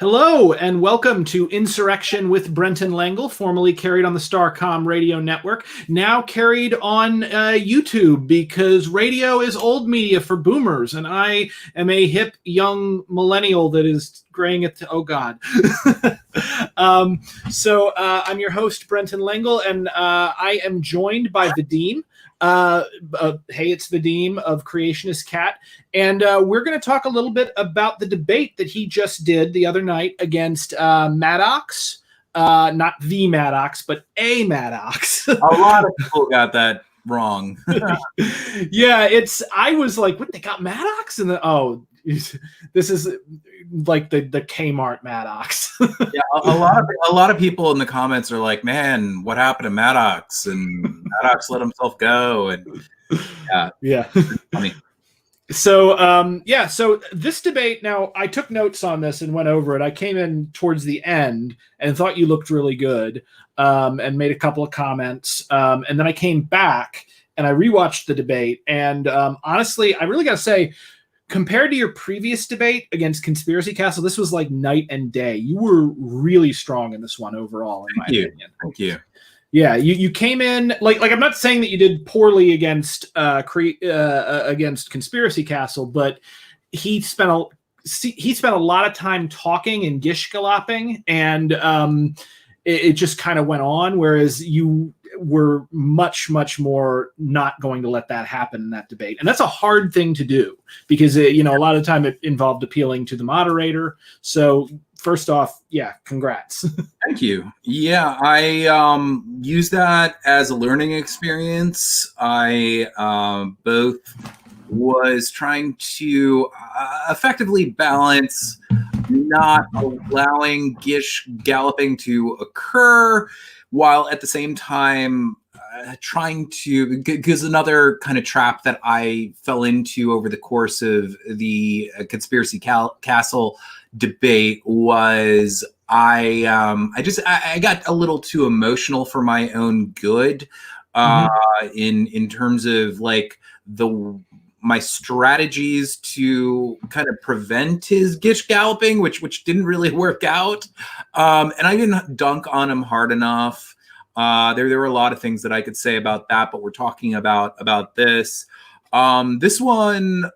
Hello and welcome to Insurrection with Brenton Langle, formerly carried on the Starcom radio network, now carried on YouTube because radio is old media for boomers, and I am a hip young millennial that is graying it. Oh God. I'm your host, Brenton Langle, and I am joined by Vadim. Hey, it's Vadim of Creationist Cat, and we're going to talk a little bit about the debate that he just did the other night against Maddox, not the Maddox, but a Maddox. A lot of people got that wrong. Yeah, I was like, what, they got Maddox? And this is like the Kmart Maddox. Yeah, a lot of people in the comments are like, man, what happened to Maddox? And Maddox let himself go. And yeah. Funny. So this debate, now I took notes on this and went over it. I came in towards the end and thought you looked really good, and made a couple of comments. And then I came back and I rewatched the debate. And honestly, I really got to say, compared to your previous debate against Conspiracy Castle, this was like night and day. You were really strong in this one overall, in my opinion. Thank you. Yeah, you came in like I'm not saying that you did poorly against Conspiracy Castle, but he spent a lot of time talking and gish-galloping, and it just kind of went on, whereas you were much more not going to let that happen in that debate. And that's a hard thing to do because a lot of the time it involved appealing to the moderator. So first off, yeah, congrats. Thank you. Yeah, I use that as a learning experience. I both was trying to effectively balance not allowing gish galloping to occur, while at the same time trying to, because another kind of trap that I fell into over the course of the Conspiracy Castle debate was I got a little too emotional for my own good, in terms of like my strategies to kind of prevent his gish galloping, which didn't really work out. And I didn't dunk on him hard enough. There were a lot of things that I could say about that, but we're talking about this. This one,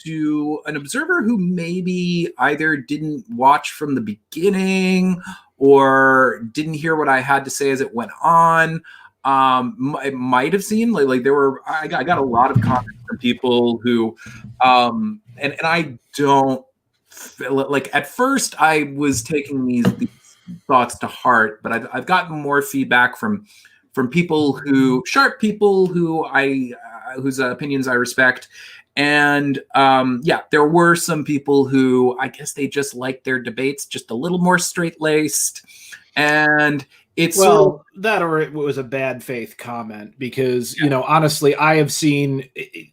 to an observer who maybe either didn't watch from the beginning or didn't hear what I had to say as it went on, might have seen like there were, I got a lot of comments from people who, and I don't feel like, at first I was taking these thoughts to heart, but I've gotten more feedback from people sharp people whose opinions I respect. And there were some people who I guess they just liked their debates just a little more straight-laced. And that, or it was a bad faith comment, because honestly, I have seen,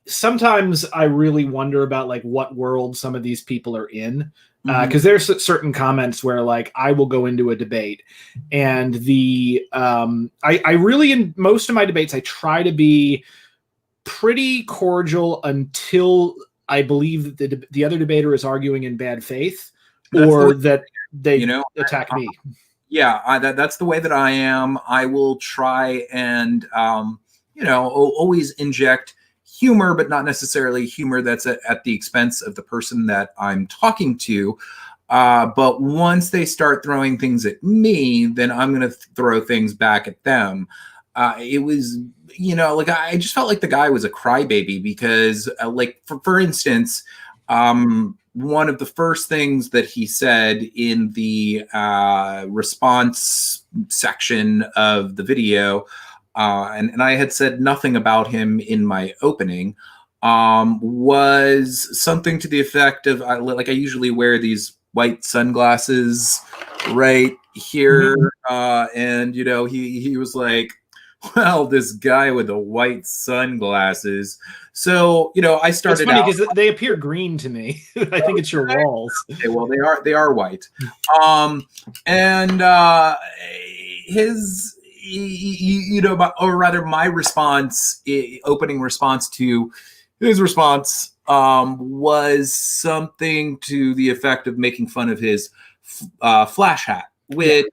sometimes I really wonder about like what world some of these people are in, because there's certain comments where like I will go into a debate and I really, in most of my debates, I try to be pretty cordial until I believe that the other debater is arguing in bad faith, or that they attack me. Yeah, that's the way that I am. I will try and, always inject humor, but not necessarily humor that's at the expense of the person that I'm talking to. But once they start throwing things at me, then I'm going to throw things back at them. It was, like I just felt like the guy was a crybaby because, like, for instance, one of the first things that he said in the response section of the video, and I had said nothing about him in my opening, was something to the effect of, like, I usually wear these white sunglasses right here, and he was like, well, this guy with the white sunglasses. So, I started. It's funny because they appear green to me. I think it's your walls. Okay, well, they are white. And his, or rather, my response, opening response to his response, was something to the effect of making fun of his flash hat, which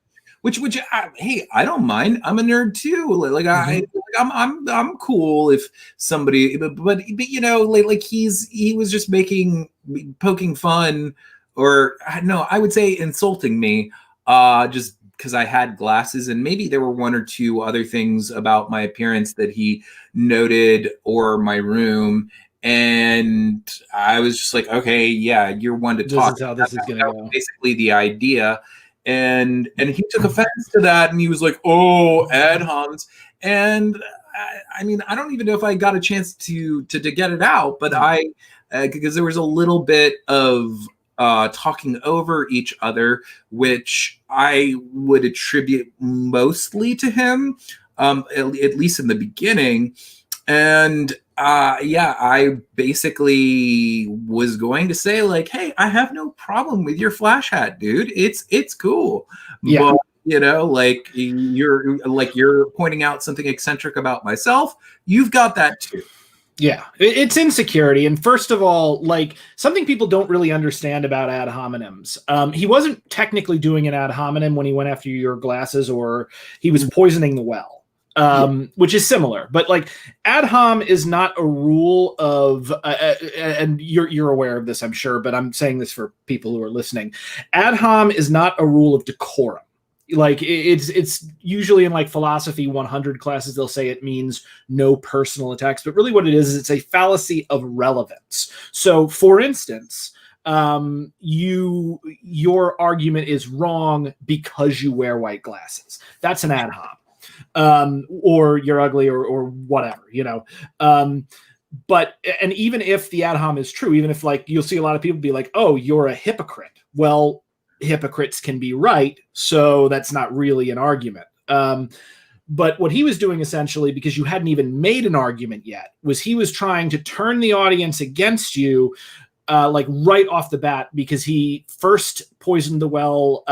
hey, I don't mind. I'm a nerd too. Like I'm cool if somebody, but you know, like he was just poking fun, or no, I would say insulting me, just because I had glasses, and maybe there were one or two other things about my appearance that he noted, or my room. And I was just like, okay, yeah, you're one to talk. This is how this is going to go. Basically the idea. And he took offense to that, and he was like, "Oh, ad homs." And I mean, I don't even know if I got a chance to get it out, but because there was a little bit of talking over each other, which I would attribute mostly to him, at least in the beginning. And I basically was going to say, like, hey, I have no problem with your flash hat, dude. It's cool. Yeah. But, you know, like you're pointing out something eccentric about myself. You've got that too. Yeah, it's insecurity. And first of all, like, something people don't really understand about ad hominems. He wasn't technically doing an ad hominem when he went after your glasses, or he was poisoning the well. Which is similar, but like ad hom is not a rule of, and you're aware of this, I'm sure, but I'm saying this for people who are listening. Ad hom is not a rule of decorum. Like it's usually in like philosophy 100 classes, they'll say it means no personal attacks, but really what it is it's a fallacy of relevance. So for instance, your argument is wrong because you wear white glasses. That's an ad hom. Or you're ugly, or whatever, you know. But even if the ad hom is true, even if like you'll see a lot of people be like, oh, you're a hypocrite. Well, hypocrites can be right, so that's not really an argument. But what he was doing essentially, because you hadn't even made an argument yet, was he was trying to turn the audience against you, like right off the bat, because he first poisoned the well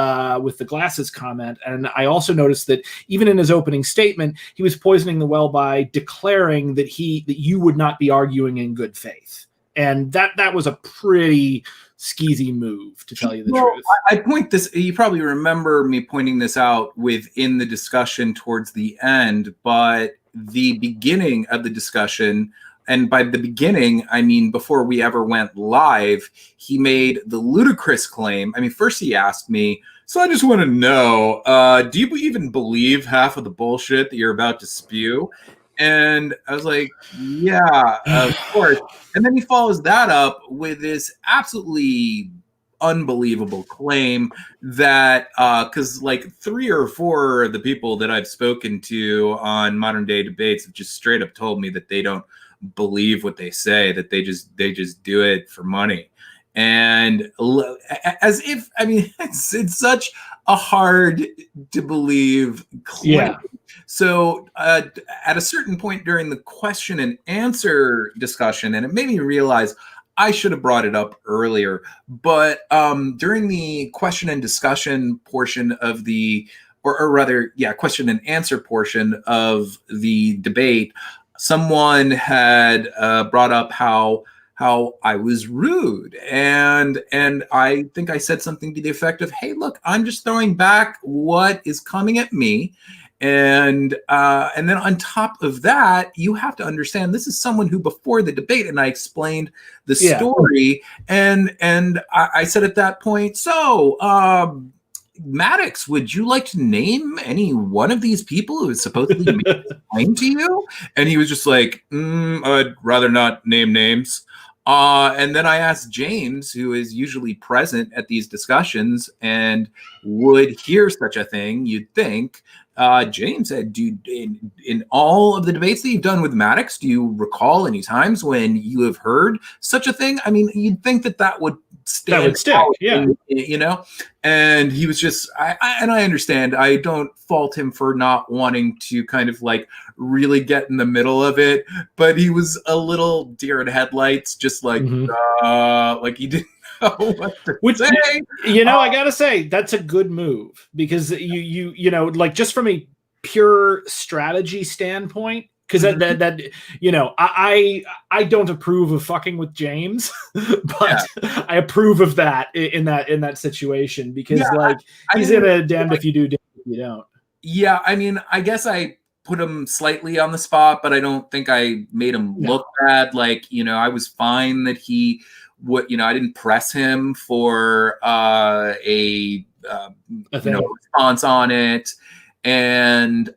with the glasses comment. And I also noticed that even in his opening statement, he was poisoning the well by declaring that you would not be arguing in good faith. And that was a pretty skeezy move, to tell you the truth. I point this, you probably remember me pointing this out within the discussion towards the end, but the beginning of the discussion, and by the beginning, I mean before we ever went live, he made the ludicrous claim. I mean, first he asked me, so I just want to know, do you even believe half of the bullshit that you're about to spew? And I was like, yeah, of course. And then he follows that up with this absolutely unbelievable claim that, because like 3 or 4 of the people that I've spoken to on modern day debates have just straight up told me that they don't believe what they say, that they just do it for money. And as if, I mean, it's such a hard to believe claim. Yeah. So at a certain point during the question and answer discussion, and it made me realize I should have brought it up earlier, but during the question and discussion portion of the, or rather, yeah, question and answer portion of the debate, someone had brought up how I was rude, and I think I said something to the effect of, "Hey, look, I'm just throwing back what is coming at me." And then on top of that, you have to understand this is someone who before the debate, and I explained the story, and I said at that point, so Maddox, would you like to name any one of these people who is supposedly made this claim to you? And he was just like, I'd rather not name names. And then I asked James, who is usually present at these discussions and would hear such a thing, you'd think. James said, in all of the debates that you've done with Maddox, do you recall any times when you have heard such a thing? I mean, you'd think that would stand out, yeah. You know? And he was just, and I understand, I don't fault him for not wanting to kind of like really get in the middle of it, but he was a little deer in headlights, just like, like he didn't know what to say. You know, I gotta say, that's a good move, because you know, like just from a pure strategy standpoint, because that you know, I don't approve of fucking with James, but I approve of that in that situation, because he's in a damned if you do, damned if you don't. Yeah, I mean, I guess I put him slightly on the spot, but I don't think I made him look bad. Like, you know, I was fine that he would, you know, I didn't press him for a response on it. And,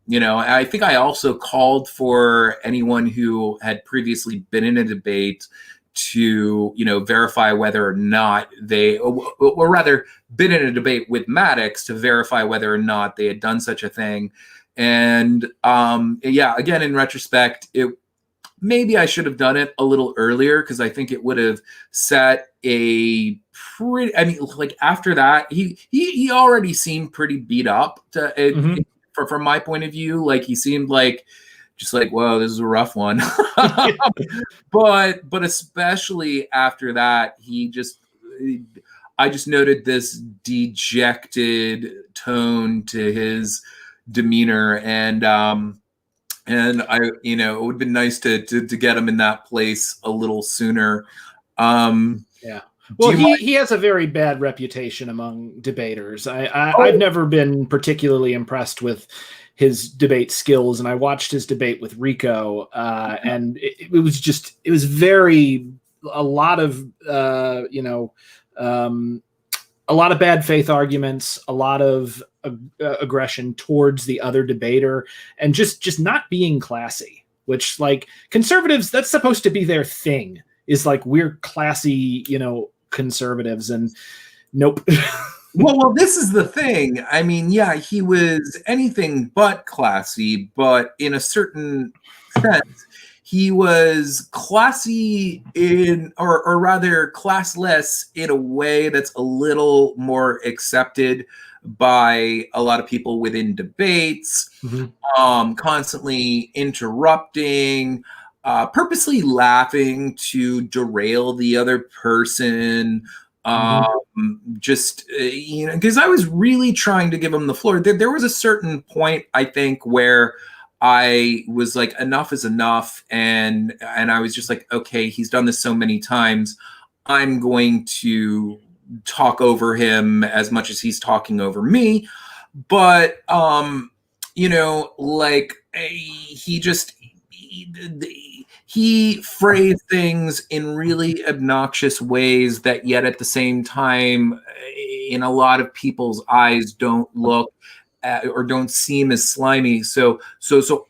you know, I think I also called for anyone who had previously been in a debate to, you know, verify whether or not they, or rather been in a debate with Maddox to verify whether or not they had done such a thing. And yeah, again, in retrospect, maybe I should have done it a little earlier, because I think it would have set a pretty, I mean, like after that, he already seemed pretty beat up from my point of view. Like he seemed like, just like, whoa, this is a rough one. but especially after that, I just noted this dejected tone to his demeanor, and I, you know, it would have been nice to get him in that place a little sooner. Yeah. Well, he has a very bad reputation among debaters. I've never been particularly impressed with his debate skills, and I watched his debate with Rico, and it was very, a lot of a lot of bad faith arguments, a lot of aggression towards the other debater, and just not being classy, which, like, conservatives, that's supposed to be their thing, is like, we're classy, you know, conservatives, and nope. Well, this is the thing. I mean, yeah, he was anything but classy, but in a certain sense, he was classy in, or rather classless in a way that's a little more accepted by a lot of people within debates, constantly interrupting, purposely laughing to derail the other person. Just, you know, because I was really trying to give him the floor. There was a certain point, I think, where I was like, enough is enough. And I was just like, okay, he's done this so many times. I'm going to talk over him as much as he's talking over me. But, you know, like, he phrased things in really obnoxious ways that yet at the same time, in a lot of people's eyes, don't look or don't seem as slimy. So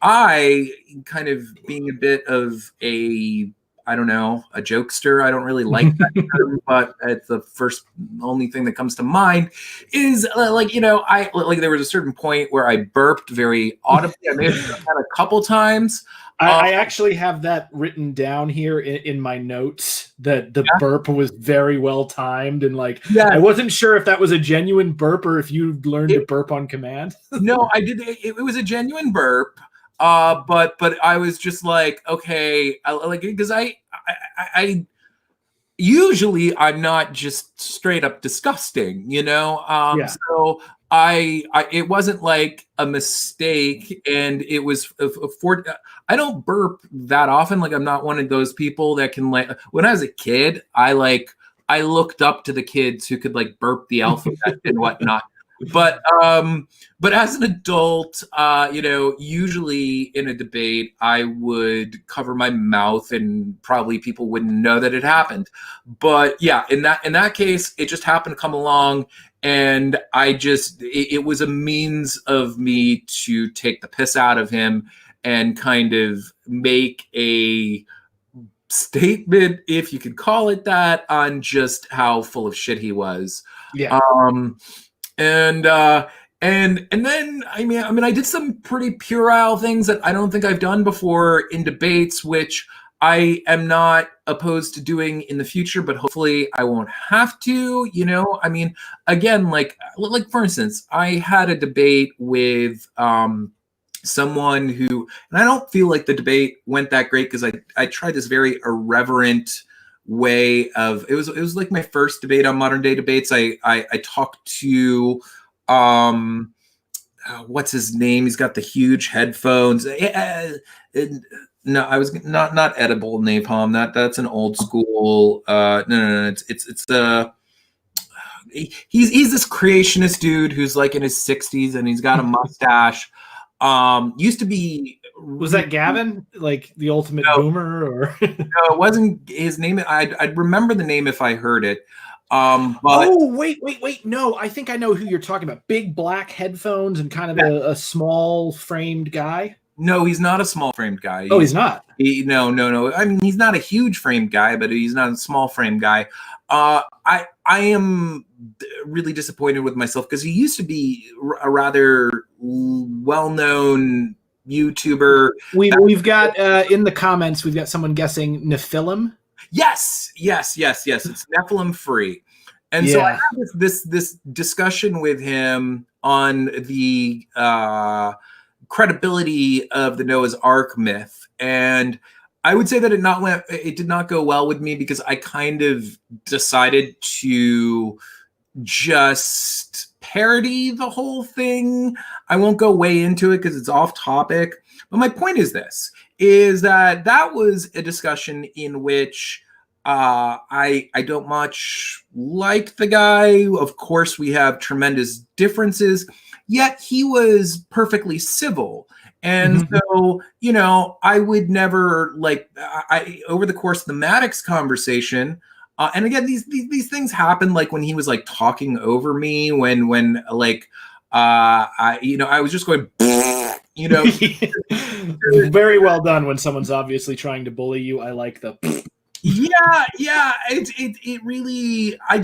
I, kind of being a bit of a, I don't know, a jokester. I don't really like that term, but it's the only thing that comes to mind is like, you know, there was a certain point where I burped very audibly. I may have done that a couple times. I actually have that written down here in my notes, that the burp was very well timed, and like, I wasn't sure if that was a genuine burp or if you learned to burp on command. No, I did. It was a genuine burp. But I was just like, okay, because I usually I'm not just straight up disgusting, you know? So it wasn't like a mistake, and it was I don't burp that often. Like, I'm not one of those people that can, like, when I was a kid, I looked up to the kids who could like burp the alphabet and whatnot. But as an adult, you know, usually in a debate, I would cover my mouth and probably people wouldn't know that it happened. But yeah, in that case, it just happened to come along, and it was a means of me to take the piss out of him and kind of make a statement, if you could call it that, on just how full of shit he was. Yeah. And then I mean I did some pretty puerile things that I don't think I've done before in debates, which I am not opposed to doing in the future, but hopefully I won't have to, you know. I mean, again, like for instance, I had a debate with someone who, and I don't feel like the debate went that great, because I tried this very irreverent way of, it was like my first debate on modern day debates. I talked to what's his name? He's got the huge headphones. No, I was not edible napalm. That's an old school. No. It's he's this creationist dude who's like in his 60s and he's got a mustache. Used to be. Was that Gavin, like the ultimate boomer, or? No, it wasn't his name. I'd remember the name if I heard it. But wait. No, I think I know who you're talking about. Big black headphones and kind of a small framed guy. No, he's not a small framed guy. He's not. No. I mean, he's not a huge framed guy, but he's not a small framed guy. I am really disappointed with myself because he used to be a rather well-known YouTuber. We've got in the comments, we've got someone guessing Nephilim. Yes. It's Nephilim free. And so I had this discussion with him on the credibility of the Noah's Ark myth. And I would say that it did not go well with me because I kind of decided to just parody the whole thing. I won't go way into it because it's off topic. But my point is that was a discussion in which I don't much like the guy. Of course, we have tremendous differences, yet he was perfectly civil. And so, I would never over the course of the Maddox conversation, and again, these things happen like when he was like talking over me when I was just going, very well done when someone's obviously trying to bully you. I like the yeah. It really, I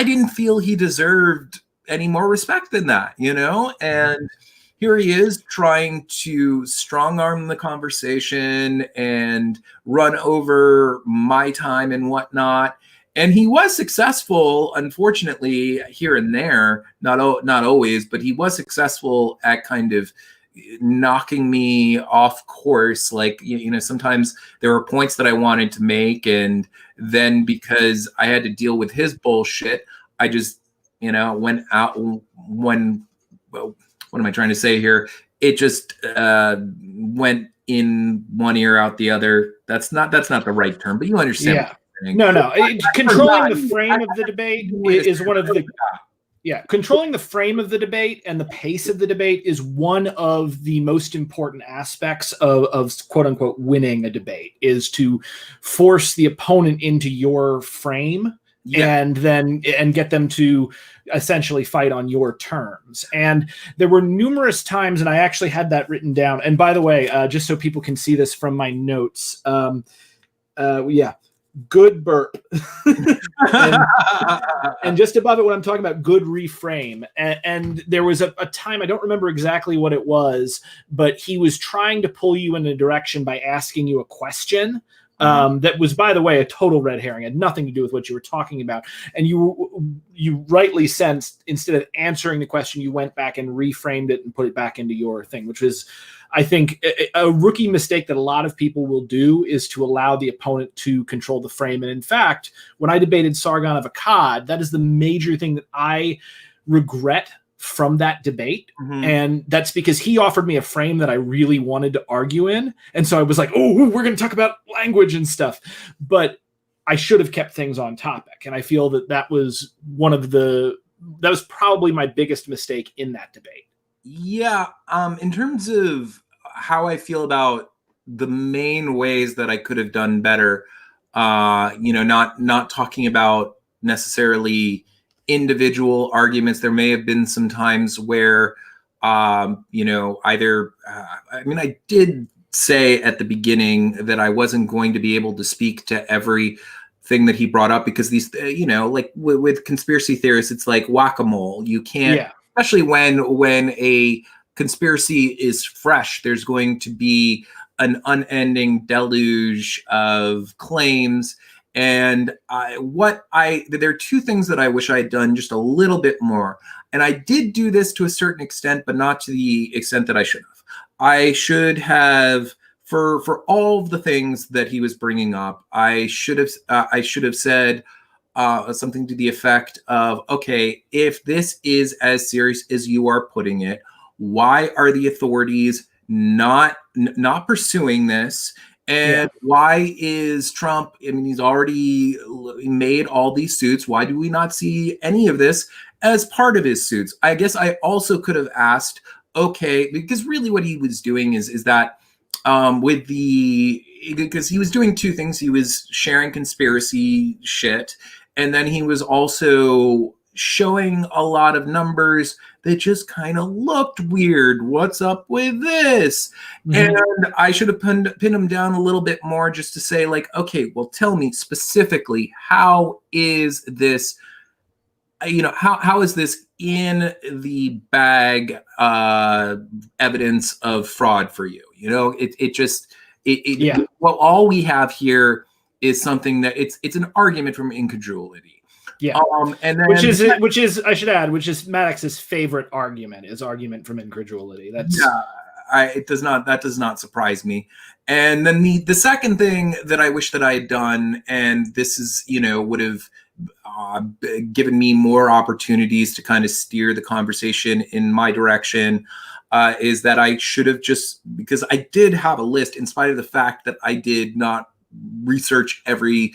didn't feel he deserved any more respect than that, and here he is trying to strong arm the conversation and run over my time and whatnot. And he was successful, unfortunately, here and there, not always, but he was successful at kind of knocking me off course. Like, sometimes there were points that I wanted to make, and then because I had to deal with his bullshit, I just, went out what am I trying to say here? It just went in one ear, out the other. That's not the right term, but you understand. Yeah. No. Controlling the frame of the debate is one of the. Yeah, controlling the frame of the debate and the pace of the debate is one of the most important aspects of quote unquote winning a debate, is to force the opponent into your frame and get them to essentially fight on your terms. And there were numerous times, and I actually had that written down. And by the way, just so people can see this from my notes, good burp. and just above it, what I'm talking about, good reframe. And there was a time, I don't remember exactly what it was, but he was trying to pull you in a direction by asking you a question. That was, by the way, a total red herring. It had nothing to do with what you were talking about. And you rightly sensed, instead of answering the question, you went back and reframed it and put it back into your thing, which was, I think, a rookie mistake that a lot of people will do, is to allow the opponent to control the frame. And in fact, when I debated Sargon of Akkad, that is the major thing that I regret from that debate. And that's because he offered me a frame that I really wanted to argue in. And so I was like, oh, we're going to talk about language and stuff. But I should have kept things on topic. And I feel that was that was probably my biggest mistake in that debate. Yeah. In terms of how I feel about the main ways that I could have done better, not talking about necessarily individual arguments. There may have been some times where, I did say at the beginning that I wasn't going to be able to speak to everything that he brought up, because these, like with conspiracy theorists, it's like whack-a-mole. You can't, especially when a conspiracy is fresh, there's going to be an unending deluge of claims. And there are two things that I wish I had done just a little bit more. And I did do this to a certain extent, but not to the extent that I should have. I should have, for all of the things that he was bringing up, I should have said something to the effect of, okay, if this is as serious as you are putting it, why are the authorities not pursuing this? And why is Trump, I mean, he's already made all these suits. Why do we not see any of this as part of his suits? I guess I also could have asked, okay, because really what he was doing is that because he was doing two things. He was sharing conspiracy shit, and then he was also showing a lot of numbers that just kind of looked weird. What's up with this? And I should have pinned him down a little bit more just to say, like, okay, well, tell me specifically, how is this, how is this in the bag evidence of fraud for you? Well, all we have here is something that it's an argument from incredulity. Yeah, and then, which is I should add, which is Maddox's favorite argument from incredulity. That's that does not surprise me. And then the second thing that I wish that I had done, and this is would have given me more opportunities to kind of steer the conversation in my direction, is that I should have just, because I did have a list, in spite of the fact that I did not research every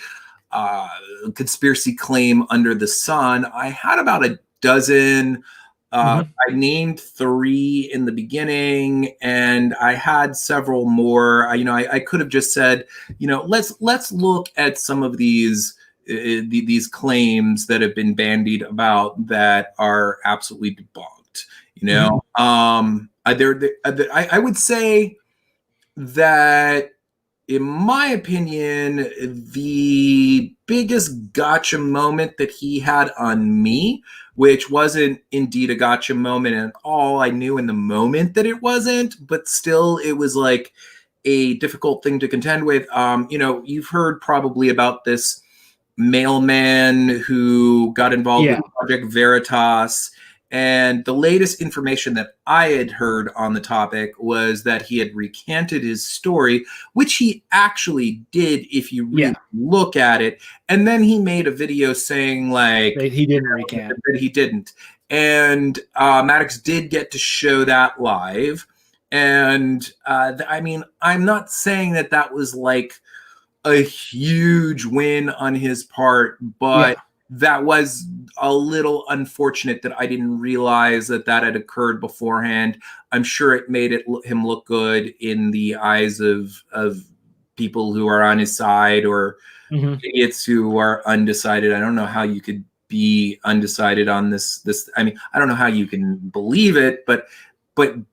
conspiracy claim under the sun. I had about a dozen. I named 3 in the beginning, and I had several more. I could have just said, let's look at some of these claims that have been bandied about that are absolutely debunked. I would say that, in my opinion, the biggest gotcha moment that he had on me, which wasn't indeed a gotcha moment at all. I knew in the moment that it wasn't, but still it was like a difficult thing to contend with. You've heard probably about this mailman who got involved with Project Veritas. And the latest information that I had heard on the topic was that he had recanted his story, which he actually did if you really look at it. And then he made a video saying, like, that he didn't recant. That he didn't. And Maddox did get to show that live. And I'm not saying that was like a huge win on his part, but that was a little unfortunate that I didn't realize that had occurred beforehand. I'm sure it made him look good in the eyes of people who are on his side, or idiots who are undecided. I don't know how you could be undecided on this. I don't know how you can believe it, but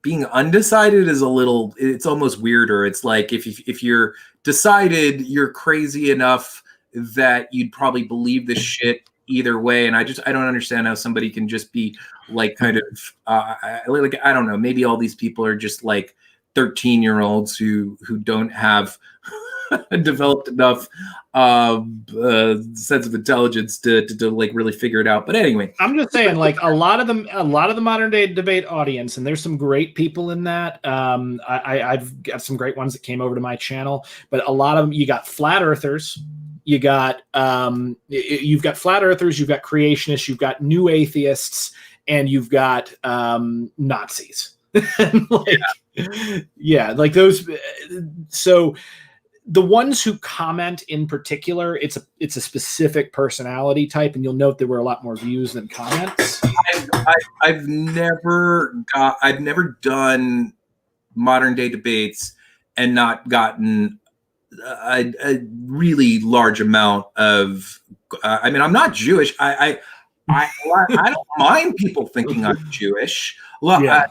being undecided is it's almost weirder. It's like if you're decided, you're crazy enough that you'd probably believe this shit either way. And I don't understand how somebody can just be like kind of I don't know, maybe all these people are just like 13-year-olds who don't have developed enough sense of intelligence to like really figure it out. But anyway, I'm just saying, like, a lot of the modern day debate audience, and there's some great people in that. I've got some great ones that came over to my channel, but a lot of them, you got flat earthers, you've got flat earthers, you've got creationists, you've got new atheists, and you've got Nazis. Like those. So the ones who comment in particular, it's a specific personality type, and you'll note there were a lot more views than comments. I've never done modern day debates and not gotten a really large amount of. I'm not Jewish. I don't mind people thinking I'm Jewish. I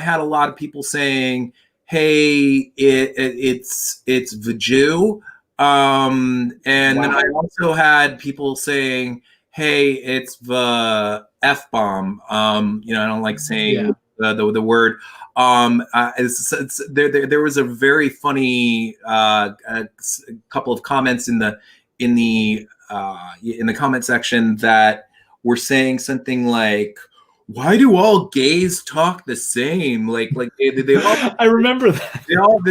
had a lot of people saying, hey, it's the Jew. And then I also had people saying, hey, it's the F-bomb. I don't like saying the word. There was a very funny couple of comments in the comment section that were saying something like, why do all gays talk the same? Like they all, I remember that. They all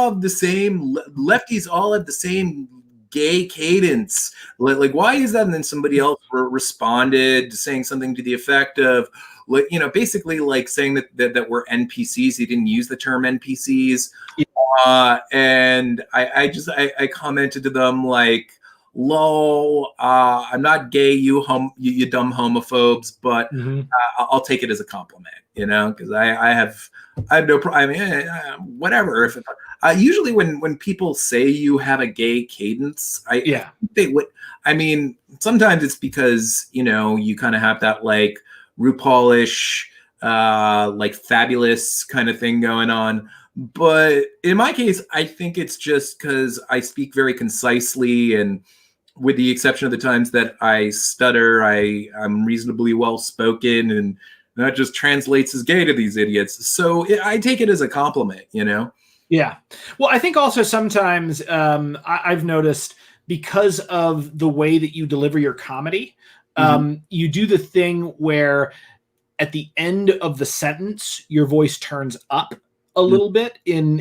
have the same, lefties all have the same gay cadence. Like, why is that? And then somebody else responded saying something to the effect of, like, you know, basically like saying that we're NPCs. He didn't use the term NPCs. And I commented to them like, lol, I'm not gay, you dumb homophobes, but I'll take it as a compliment, you know, because I have no problem. I mean, whatever. If usually when people say you have a gay cadence, I think they would. I mean, sometimes it's because, you know, you kind of have that like RuPaulish, like fabulous kind of thing going on. But in my case, I think it's just because I speak very concisely, and with the exception of the times that I stutter, I'm reasonably well spoken, and that just translates as gay to these idiots. So I take it as a compliment, you know? Yeah. Well, I think also sometimes I've noticed, because of the way that you deliver your comedy, you do the thing where at the end of the sentence, your voice turns up a little bit in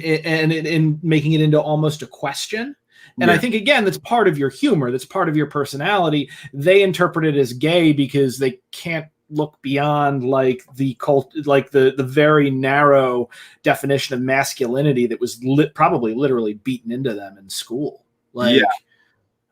making it into almost a question. And I think, again, that's part of your humor. That's part of your personality. They interpret it as gay because they can't look beyond like the cult, like the very narrow definition of masculinity that was probably literally beaten into them in school. Like,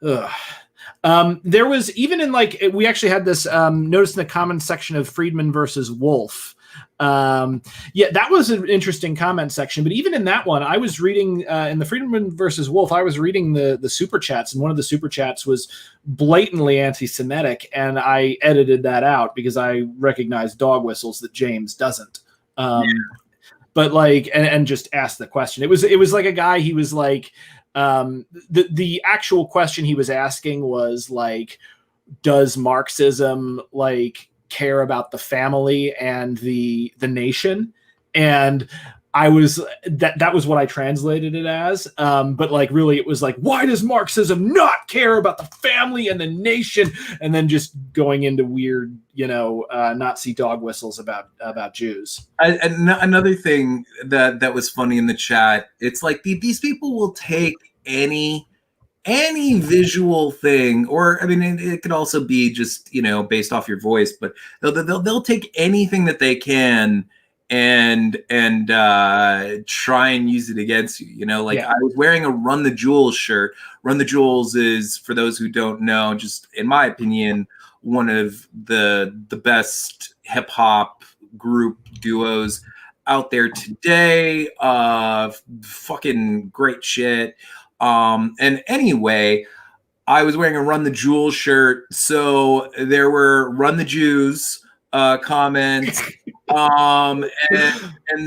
there was even in like, we actually had this notice in the comment section of Friedman versus Wolf. That was an interesting comment section, but even in that one, I was reading in the Friedman versus Wolf, I was reading the super chats, and one of the super chats was blatantly anti-Semitic, and I edited that out because I recognized dog whistles that James doesn't. But like, and just asked the question. It was like a guy, he was like, the actual question he was asking was like, does Marxism like care about the family and the nation? And I was that was what I translated it as, but like really it was like, why does Marxism not care about the family and the nation? And then just going into weird, you know, Nazi dog whistles about Jews. Another thing that was funny in the chat, it's like these people will take any visual thing, or I mean, it could also be just, you know, based off your voice, but they'll take anything that they can and try and use it against you. You know, like I was wearing a Run the Jewels shirt. Run the Jewels is, for those who don't know, just in my opinion, one of the best hip hop group duos out there today. Fucking great shit. And anyway, I was wearing a Run the Jewels shirt, so there were Run the Jews comments, and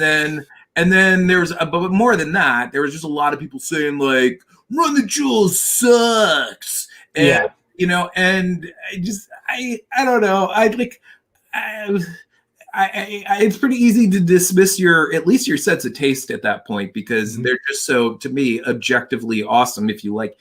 then there's but more than that, there was just a lot of people saying like, Run the Jewels sucks, and you know, and I don't know, it's pretty easy to dismiss at least your sense of taste at that point, because they're just so, to me, objectively awesome. If you like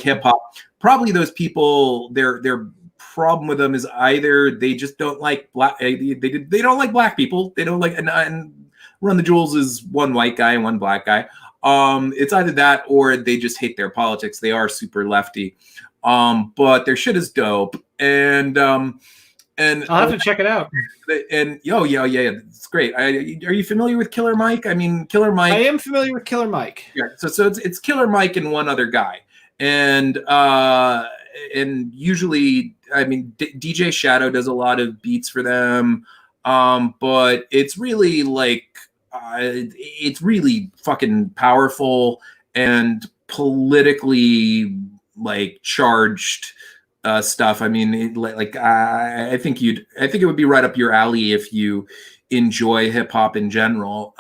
hip hop, probably those people, their problem with them is either they just don't like they don't like black people. They don't like, and Run the Jewels is one white guy and one black guy. It's either that or they just hate their politics. They are super lefty, but their shit is dope. And I'll have to check it out. And yeah, it's great. Are you familiar with Killer Mike? I mean, Killer Mike. I am familiar with Killer Mike. Yeah, so it's Killer Mike and one other guy, and usually, I mean, DJ Shadow does a lot of beats for them, but it's really like it's really fucking powerful and politically like charged stuff. I mean, I think it would be right up your alley if you enjoy hip hop in general.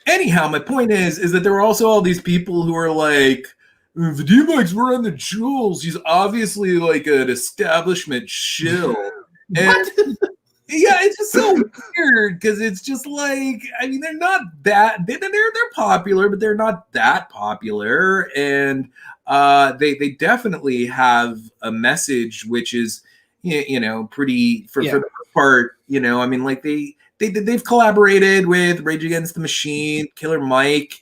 Anyhow, my point is that there were also all these people who are like, Vadim likes Run the Jewels. He's obviously like an establishment shill. And yeah, it's just so weird because it's just like, I mean, they're not that, they're popular, but they're not that popular, and they definitely have a message which is, you know, pretty for the most part, you know, I mean, like they they've collaborated with Rage Against the Machine, Killer Mike.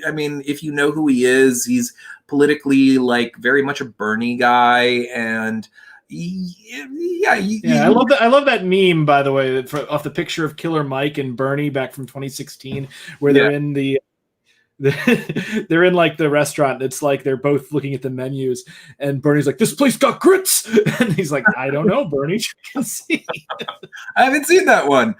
I mean, if you know who he is, he's politically like very much a Bernie guy, and I love that. I love that meme, by the way, off the picture of Killer Mike and Bernie back from 2016, where they're in they're in like the restaurant. It's like they're both looking at the menus, and Bernie's like, "This place got grits," and he's like, "I don't know, Bernie. You can see." I haven't seen that one,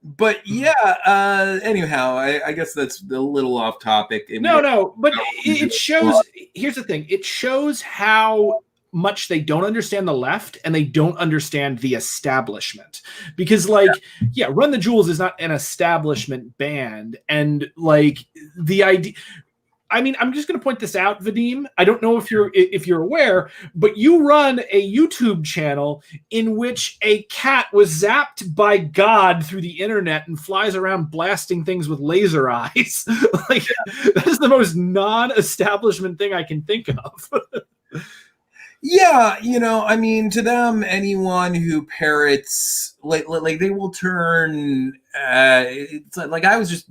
but anyhow, I guess that's a little off topic. No, but it shows. Here's the thing: it shows how much they don't understand the left and they don't understand the establishment, because Run the Jewels is not an establishment band, and like the idea, I mean, I'm just going to point this out, Vadim. I don't know if you're aware, but you run a YouTube channel in which a cat was zapped by God through the internet and flies around blasting things with laser eyes. That is the most non-establishment thing I can think of. Yeah, I mean, to them, anyone who parrots, like they will turn. It's like I was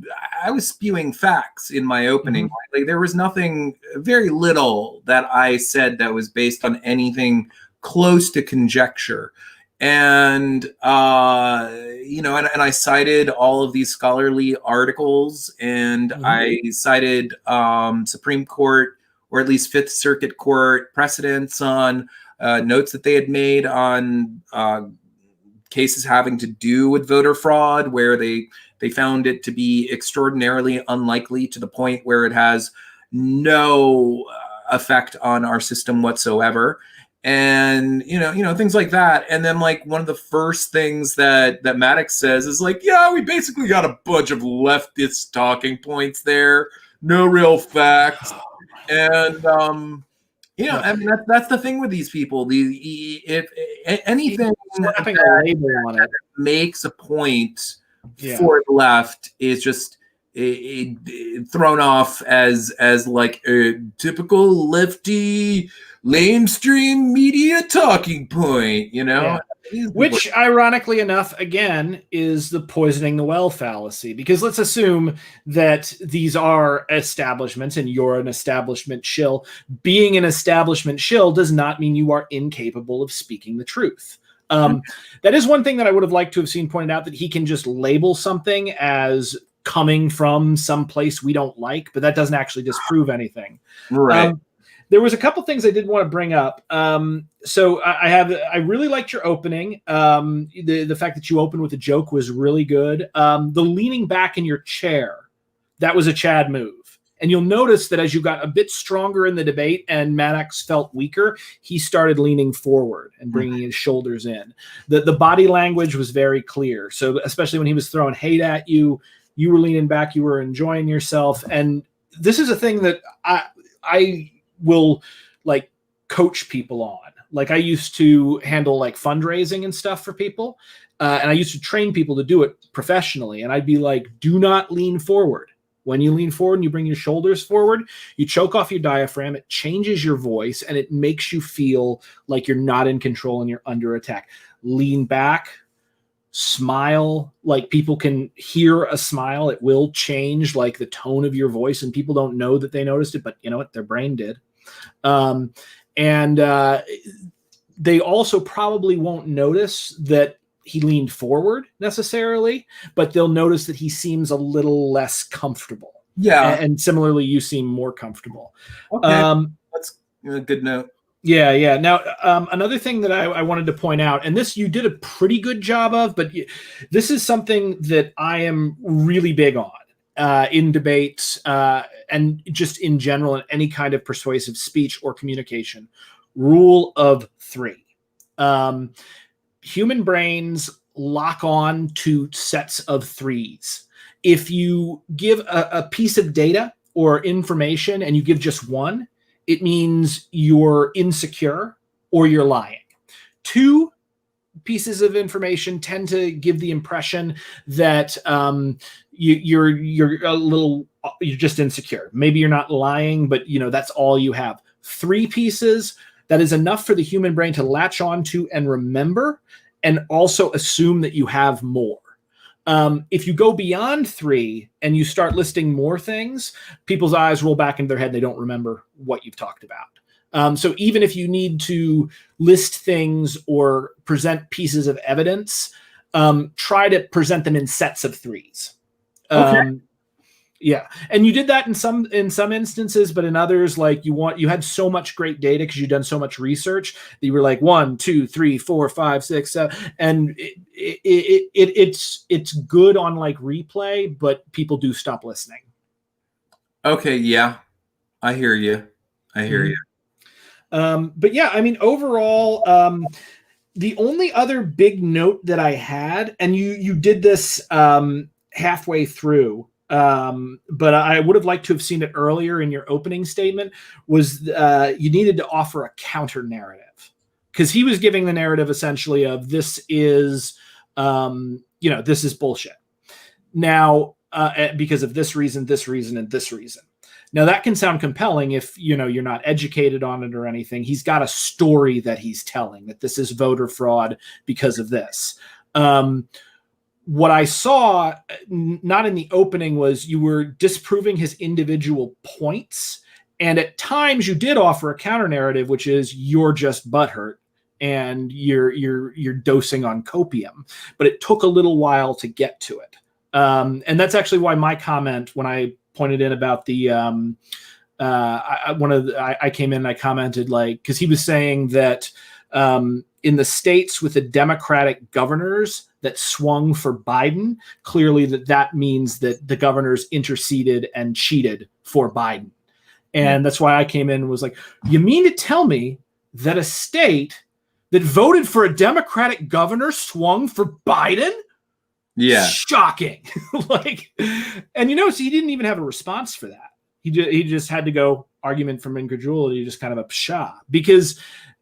spewing facts in my opening. Mm-hmm. Like there was very little that I said that was based on anything close to conjecture, and and I cited all of these scholarly articles, and mm-hmm. I cited Supreme Court, or at least Fifth Circuit Court precedents on notes that they had made on cases having to do with voter fraud, where they found it to be extraordinarily unlikely to the point where it has no effect on our system whatsoever. And, things like that. And then like one of the first things that Maddox says is like, yeah, we basically got a bunch of leftist talking points there. No real facts. And I mean that's the thing with these people. If anything that makes a point for the left is just thrown off as like a typical lefty lamestream media talking point, Yeah. Which, ironically enough, again, is the poisoning the well fallacy. Because let's assume that these are establishments and you're an establishment shill. Being an establishment shill does not mean you are incapable of speaking the truth. That is one thing that I would have liked to have seen pointed out, that he can just label something as coming from some place we don't like, but that doesn't actually disprove anything. Right. There was a couple things I did want to bring up. So I really liked your opening. The fact that you opened with a joke was really good. The leaning back in your chair, that was a Chad move. And you'll notice that as you got a bit stronger in the debate and Maddox felt weaker, he started leaning forward and bringing his shoulders in. The body language was very clear. So especially when he was throwing hate at you, you were leaning back, you were enjoying yourself. And this is a thing that I will like coach people on. Like I used to handle like fundraising and stuff for people. And I used to train people to do it professionally. And I'd be like, do not lean forward. When you lean forward and you bring your shoulders forward, you choke off your diaphragm. It changes your voice and it makes you feel like you're not in control and you're under attack. Lean back, smile, like people can hear a smile. It will change like the tone of your voice, and people don't know that they noticed it, but you know what? Their brain did. They also probably won't notice that he leaned forward necessarily, but they'll notice that he seems a little less comfortable. Yeah. And similarly, you seem more comfortable. Okay. That's a good note. Yeah. Now, another thing that I wanted to point out, and this you did a pretty good job of, but this is something that I am really big on in debates and just in general in any kind of persuasive speech or communication. Rule of 3. Human brains lock on to sets of 3s. If you give a piece of data or information and you give just one, it means you're insecure or you're lying. 2 pieces of information tend to give the impression that you're just insecure. Maybe you're not lying, but that's all you have. 3 pieces, that is enough for the human brain to latch onto and remember, and also assume that you have more. If you go beyond 3 and you start listing more things, people's eyes roll back into their head. They don't remember what you've talked about. So even if you need to list things or present pieces of evidence, try to present them in sets of 3s. Okay. Yeah, and you did that in some instances, but in others, like you had so much great data because you'd done so much research that you were like 1, 2, 3, 4, 5, 6, 7, and it's good on like replay, but people do stop listening. Okay, yeah, I hear you. But yeah, I mean, overall, the only other big note that I had, and you did this halfway through. But I would have liked to have seen it earlier in your opening statement, was you needed to offer a counter narrative, because he was giving the narrative essentially of this is, this is bullshit. Now, because of this reason, and this reason. Now that can sound compelling if, you're not educated on it or anything. He's got a story that he's telling, that this is voter fraud because of this. What I saw, not in the opening, was you were disproving his individual points. And at times you did offer a counter narrative, which is you're just butthurt and you're dosing on copium. But it took a little while to get to it. And that's actually why my comment, when I pointed in about the, I came in and I commented, like, because he was saying that in the states with the Democratic governors that swung for Biden, clearly that means that the governors interceded and cheated for Biden. And that's why I came in and was like, you mean to tell me that a state that voted for a Democratic governor swung for Biden? Yeah. Shocking. And so he didn't even have a response for that. He just had to go argument from incredulity, just kind of a pshaw, because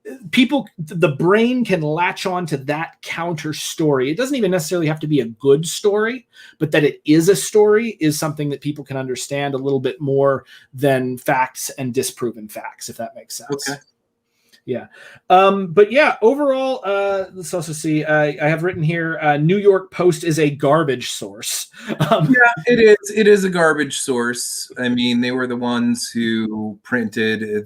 the brain can latch on to that counter story. It doesn't even necessarily have to be a good story, but that it is a story is something that people can understand a little bit more than facts and disproven facts, if that makes sense. Okay. Yeah. But yeah, overall, let's also see, I have written here, New York Post is a garbage source. Yeah, it is. It is a garbage source. I mean, they were the ones who printed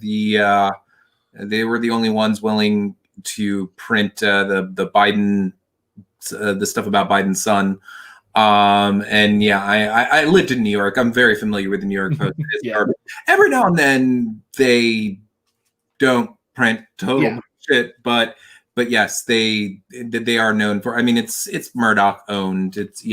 they were the only ones willing to print the Biden, the stuff about Biden's son. And yeah, I lived in New York. I'm very familiar with the New York Post. Yeah. Every now and then they don't print total shit, but yes, they are known for. I mean, it's Murdoch owned. It's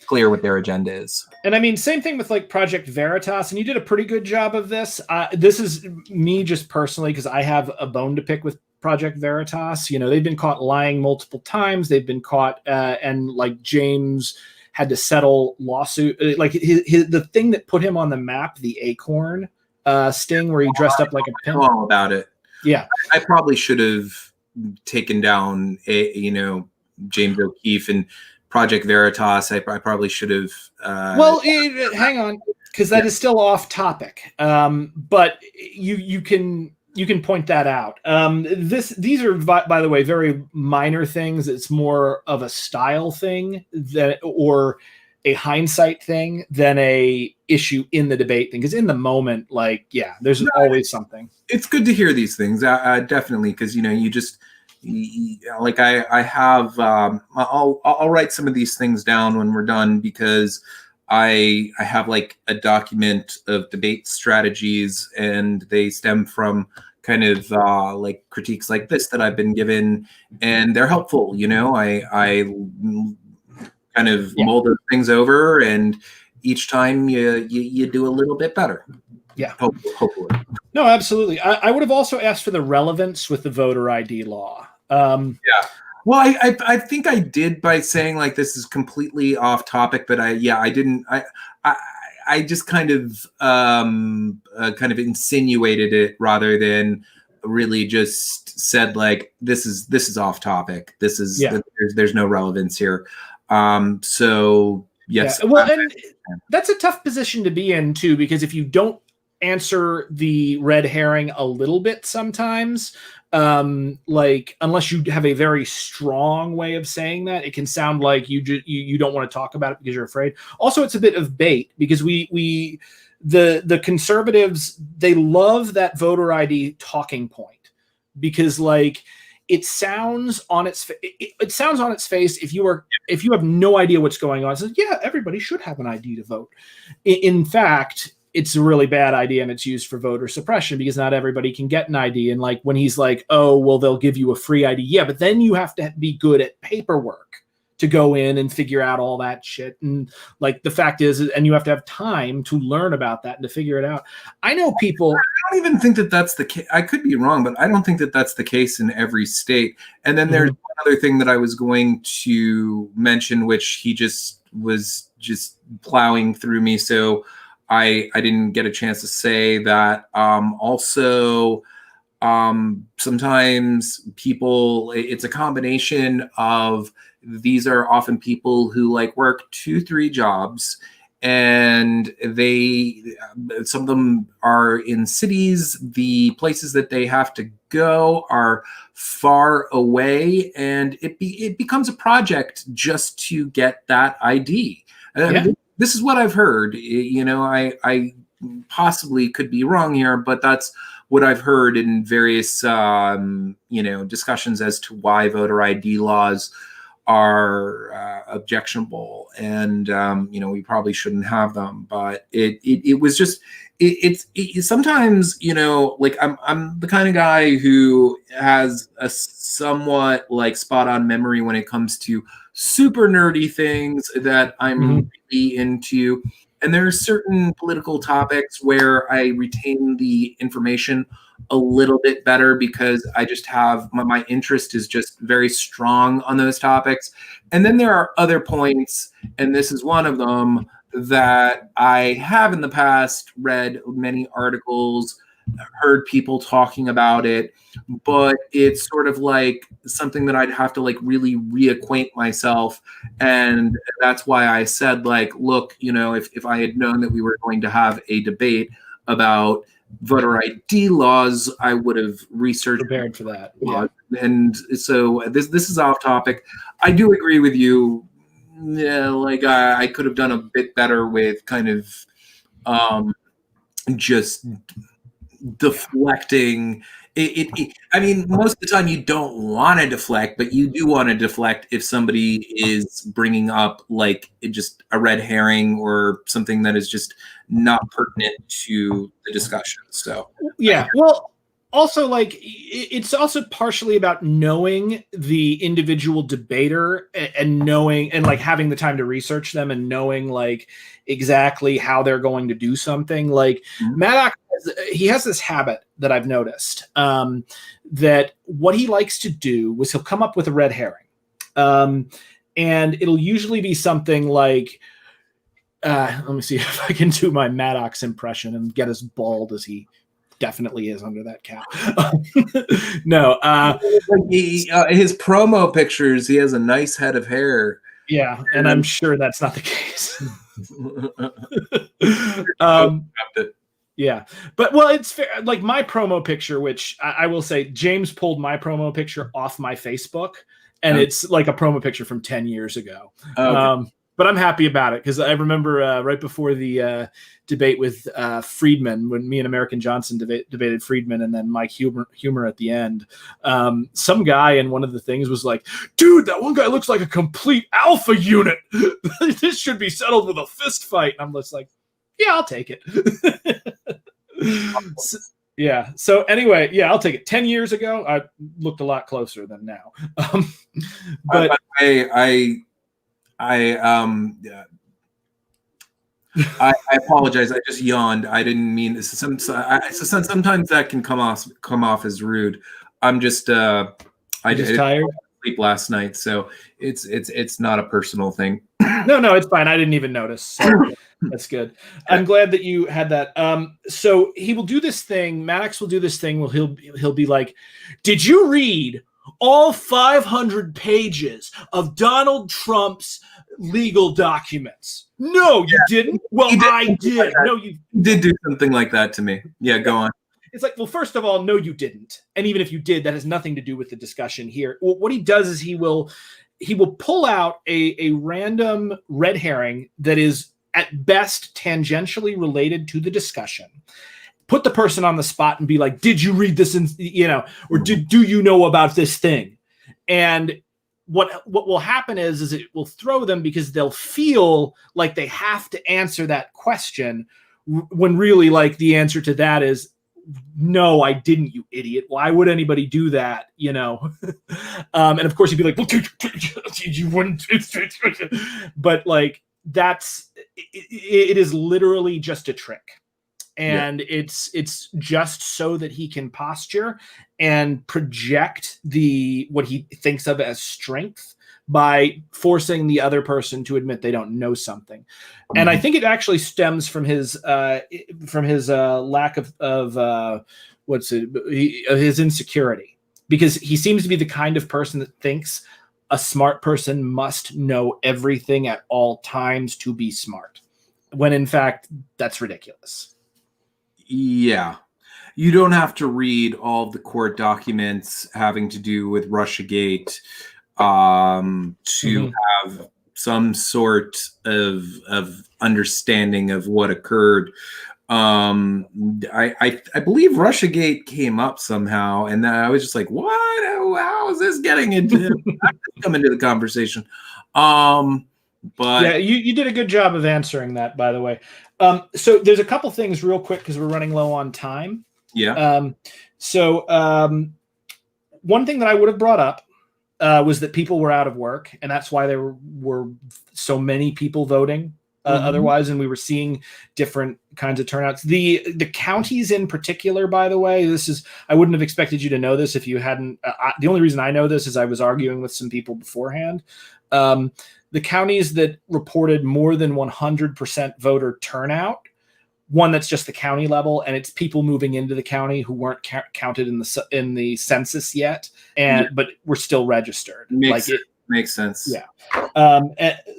clear what their agenda is. And I mean, same thing with like Project Veritas, and you did a pretty good job of this. This is me just personally, because I have a bone to pick with Project Veritas. They've been caught lying multiple times. They've been caught, and like James had to settle lawsuit. Like the thing that put him on the map, the Acorn sting, where he dressed up like a pimp. All about it. Yeah, I probably should have taken down James O'Keefe and Project Veritas. I probably should have. Hang on, because that is still off topic. But you can point that out. These are, by the way, very minor things. It's more of a style thing or a hindsight thing than a issue in the debate thing. Because in the moment, there's always something. It's good to hear these things, definitely, because you just. I have I'll write some of these things down when we're done, because I have like a document of debate strategies, and they stem from kind of like critiques like this that I've been given, and they're helpful. I kind of mold those things over, and each time you do a little bit better. Yeah. Hopefully. No, absolutely. I would have also asked for the relevance with the voter ID law. Yeah. Well, I think I did by saying like this is completely off topic, but I didn't. I just kind of insinuated it rather than really just said like this is off topic. This is there's no relevance here. So yes. Yeah. Well, and that's a tough position to be in too, because if you don't answer the red herring a little bit sometimes, like unless you have a very strong way of saying that, it can sound like you don't want to talk about it because you're afraid. Also, it's a bit of bait because the conservatives, they love that voter ID talking point because like it sounds on its face if you have no idea what's going on. It says, yeah, everybody should have an ID to vote. In fact, it's a really bad idea, and it's used for voter suppression because not everybody can get an ID. And like when he's like, oh, well, they'll give you a free ID. Yeah, but then you have to be good at paperwork to go in and figure out all that shit. And like the fact is, and you have to have time to learn about that and to figure it out. I know people. I don't even think that that's the case. I could be wrong, but I don't think that that's the case in every state. And then there's one other thing that I was going to mention, which he just was just plowing through me. So I didn't get a chance to say that. Also, sometimes people, it's a combination of, these are often people who like work 2-3 jobs, and some of them are in cities. The places that they have to go are far away, and it becomes a project just to get that ID. Yeah. This is what I've heard. You know, I possibly could be wrong here, but that's what I've heard in various discussions as to why voter ID laws are objectionable, and we probably shouldn't have them. But it was just it's sometimes, like I'm the kind of guy who has a somewhat like spot on memory when it comes to super nerdy things that I'm really into. And there are certain political topics where I retain the information a little bit better because I just have my interest is just very strong on those topics. And then there are other points, and this is one of them, that I have in the past read many articles, heard people talking about it, but it's sort of like something that I'd have to like really reacquaint myself. And that's why I said, like, look, if I had known that we were going to have a debate about voter ID laws, I would have researched prepared for that. Yeah. And so this is off topic. I do agree with you. Yeah, like I could have done a bit better with kind of just deflecting. I mean, most of the time you don't want to deflect, but you do want to deflect if somebody is bringing up like just a red herring or something that is just not pertinent to the discussion. So yeah, well, also like it's also partially about knowing the individual debater and knowing and like having the time to research them and knowing like exactly how they're going to do something. Like Maddox, he has this habit that I've noticed, that what he likes to do was he'll come up with a red herring, and it'll usually be something like, let me see if I can do my Maddox impression and get as bald as he definitely is under that cap. No. His promo pictures, he has a nice head of hair. Yeah, and I'm sure that's not the case. Yeah, but well, it's fair. Like my promo picture, which I will say, James pulled my promo picture off my Facebook, and it's like a promo picture from 10 years ago. Okay. But I'm happy about it because I remember right before the debate with Friedman, when me and American Johnson debated Friedman and then Mike Humor at the end, some guy in one of the things was like, dude, that one guy looks like a complete alpha unit. This should be settled with a fist fight. And I'm just like, yeah, I'll take it. Yeah. So anyway, yeah, I'll take it. 10 years ago, I looked a lot closer than now. But I apologize. I just yawned. I didn't mean this. Sometimes that can come off as rude. I'm just I just tired. Sleep last night, so it's not a personal thing. No, it's fine. I didn't even notice. So that's good. I'm glad that you had that. So he will do this thing. Maddox will do this thing. Where he'll be like, "Did you read all 500 pages of Donald Trump's legal documents?" No, you didn't. Well, I did. No, you did do something like that to me. Yeah, go on. It's like, well, first of all, no, you didn't. And even if you did, that has nothing to do with the discussion here. What he does is he will pull out a random red herring that is at best tangentially related to the discussion, put the person on the spot and be like, did you read this? Or do you know about this thing? And what will happen is it will throw them because they'll feel like they have to answer that question when really like the answer to that is, no, I didn't, you idiot. Why would anybody do that? And of course you'd be like, well, you wouldn't. But like, it is literally just a trick. And it's just so that he can posture and project what he thinks of as strength by forcing the other person to admit they don't know something. And I think it actually stems from his lack of his insecurity, because he seems to be the kind of person that thinks a smart person must know everything at all times to be smart, when in fact that's ridiculous. Yeah. You don't have to read all of the court documents having to do with Russiagate to have some sort of understanding of what occurred. I believe Russiagate came up somehow, and I was just like, what? How is this getting into come into the conversation? But yeah, you did a good job of answering that, by the way. So there's a couple things real quick because we're running low on time. Yeah. One thing that I would have brought up was that people were out of work, and that's why there were so many people voting otherwise, and we were seeing different kinds of turnouts. The counties in particular, by the way, I wouldn't have expected you to know this if you hadn't. The only reason I know this is I was arguing with some people beforehand. The counties that reported more than 100% voter turnout, one that's just the county level, and it's people moving into the county who weren't counted in the census yet, but were still registered. Makes sense. Yeah.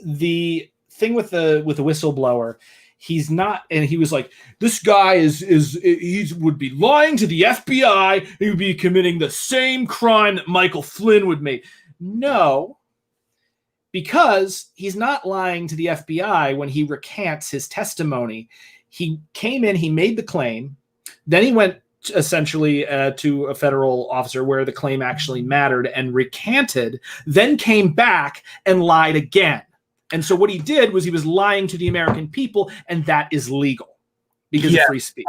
The thing with the whistleblower, he's not, and he was like, this guy he would be lying to the FBI. He would be committing the same crime that Michael Flynn would make. No. Because he's not lying to the FBI when he recants his testimony. He came in, he made the claim, then he went essentially to a federal officer where the claim actually mattered and recanted, then came back and lied again. And so what he did was he was lying to the American people, and that is legal because of free speech.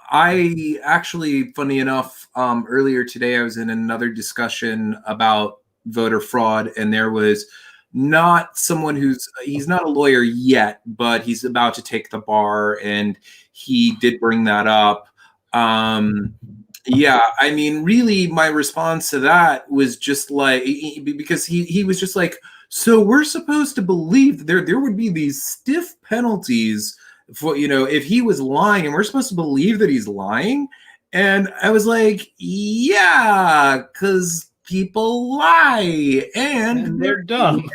I actually, funny enough, earlier today I was in another discussion about voter fraud, and there was not someone he's not a lawyer yet, but he's about to take the bar, and he did bring that up. Yeah, I mean, really my response to that was just like, because he was just like, so we're supposed to believe that there would be these stiff penalties for, if he was lying, and we're supposed to believe that he's lying. And I was like, yeah, because people lie and they're dumb.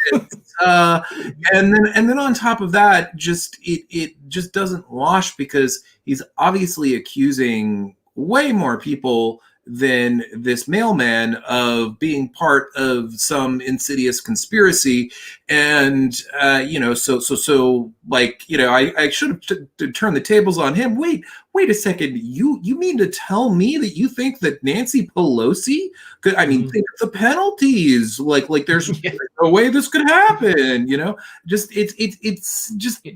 And then on top of that, it just doesn't wash, because he's obviously accusing way more people than this mailman of being part of some insidious conspiracy. And so like, I should have turned the tables on him. Wait a second, you mean to tell me that you think that Nancy Pelosi could, think of the penalties, like there's no way this could happen, just it's just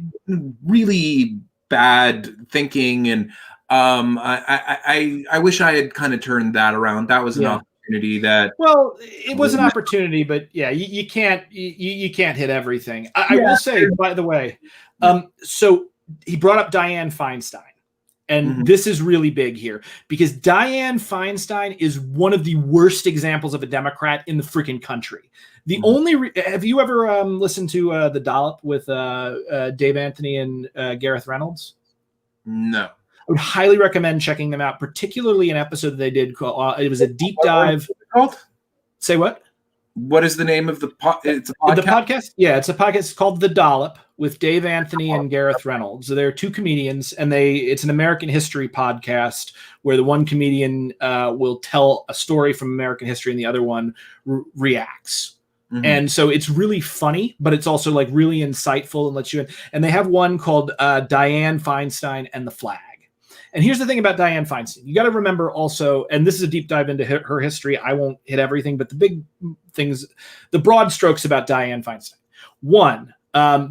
really bad thinking. And I wish I had kind of turned that around. That was an opportunity that. Well, it was an opportunity, but you can't hit everything. I will say, by the way, so he brought up Dianne Feinstein, and this is really big here because Dianne Feinstein is one of the worst examples of a Democrat in the freaking country. The only have you ever listened to The Dollop with Dave Anthony and Gareth Reynolds? No. I would highly recommend checking them out, particularly an episode that they did called, it was a deep dive. Called? Say what? What is the name of it's a The podcast? podcast, yeah, it's a podcast called The Dollop with Dave Anthony and Gareth Reynolds. They're two comedians, and it's an American history podcast where the one comedian will tell a story from American history and the other one reacts. Mm-hmm. And so it's really funny, but it's also like really insightful and lets you in. And they have one called Dianne Feinstein and the Flag. And here's the thing about Dianne Feinstein. You got to remember also, and this is a deep dive into her history. I won't hit everything, but the big things, the broad strokes about Dianne Feinstein. One,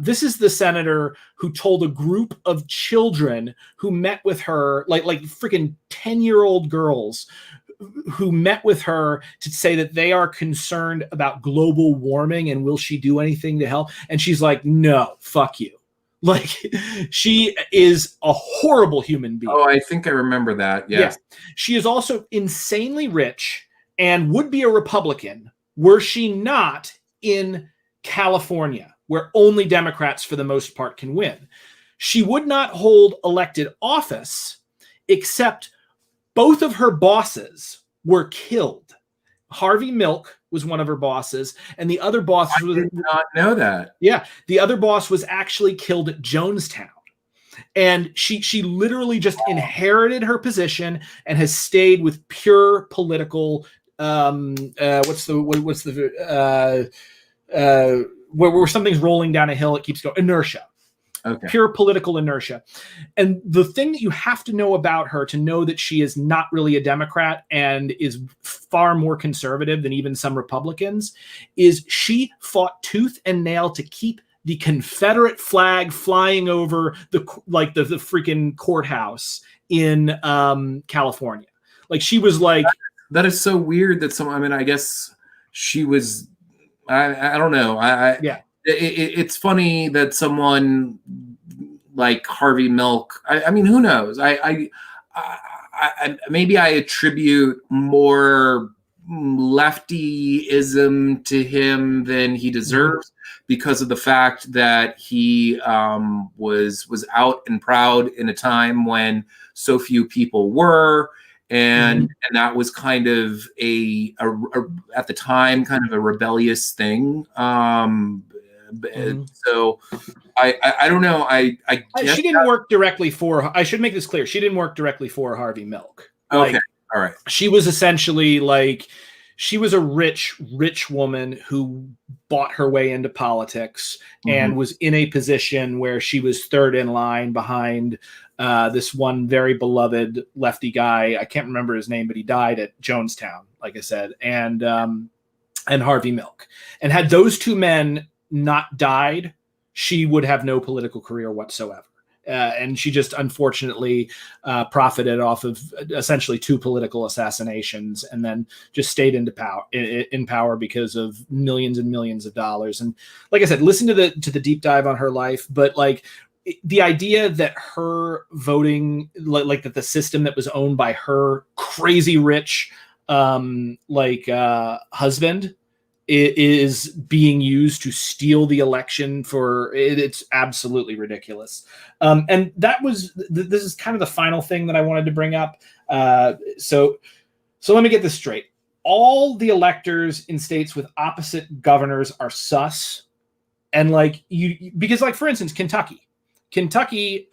this is the senator who told a group of children who met with her, like freaking 10-year-old girls who met with her to say that they are concerned about global warming and will she do anything to help? And she's like, no, fuck you. Like, she is a horrible human being. Oh, I think I remember that. Yes. Yeah. She is also insanely rich and would be a Republican were she not in California, where only Democrats for the most part can win. She would not hold elected office, except both of her bosses were killed. Harvey Milk was one of her bosses, and the other boss I did not know that. Yeah, the other boss was actually killed at Jonestown, and she literally just inherited her position and has stayed with pure political. Where something's rolling down a hill, it keeps going. Inertia. Okay. Pure political inertia. And the thing that you have to know about her to know that she is not really a Democrat and is far more conservative than even some Republicans is she fought tooth and nail to keep the Confederate flag flying over the freaking courthouse in California. Like, she was like, that is so weird that I guess she was, I don't know. Yeah. It's funny that someone like Harvey Milk. I mean, who knows? I maybe I attribute more leftyism to him than he deserves because of the fact that he was out and proud in a time when so few people were. And that was kind of a at the time kind of a rebellious thing. So I don't know. I guess she didn't work directly for. I should make this clear. She didn't work directly for Harvey Milk. Okay, all right. She was essentially like, she was a rich woman who bought her way into politics and was in a position where she was third in line behind this one very beloved lefty guy. I can't remember his name, but he died at Jonestown, like I said, and Harvey Milk. And had those two men not died, she would have no political career whatsoever. And she just unfortunately profited off of essentially two political assassinations, and then just stayed in power because of millions and millions of dollars. And like I said, listen to the deep dive on her life. But like, the idea that her voting, like that the system that was owned by her crazy rich husband is being used to steal the election for it. It's absolutely ridiculous. And that was, this is kind of the final thing that I wanted to bring up. So let me get this straight. All the electors in states with opposite governors are sus. And like because like, for instance, Kentucky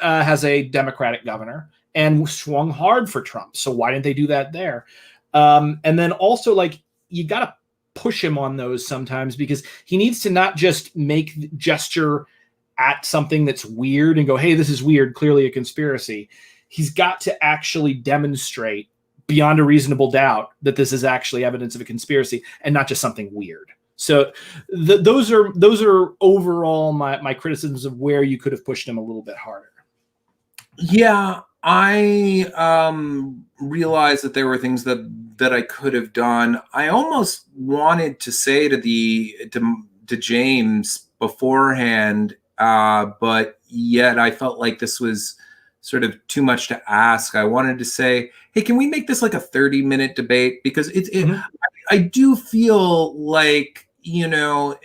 has a Democratic governor and swung hard for Trump. So why didn't they do that there? And then also, like, you got to push him on those sometimes, because he needs to not just make gesture at something that's weird and go, hey, this is weird, clearly a conspiracy. He's got to actually demonstrate beyond a reasonable doubt that this is actually evidence of a conspiracy and not just something weird. So those are overall my criticisms of where you could have pushed him a little bit harder. Yeah, I realized that there were things that I could have done. I almost wanted to say to James beforehand, but yet I felt like this was sort of too much to ask. I wanted to say, hey, can we make this like a 30-minute debate? Because I do feel like, you know,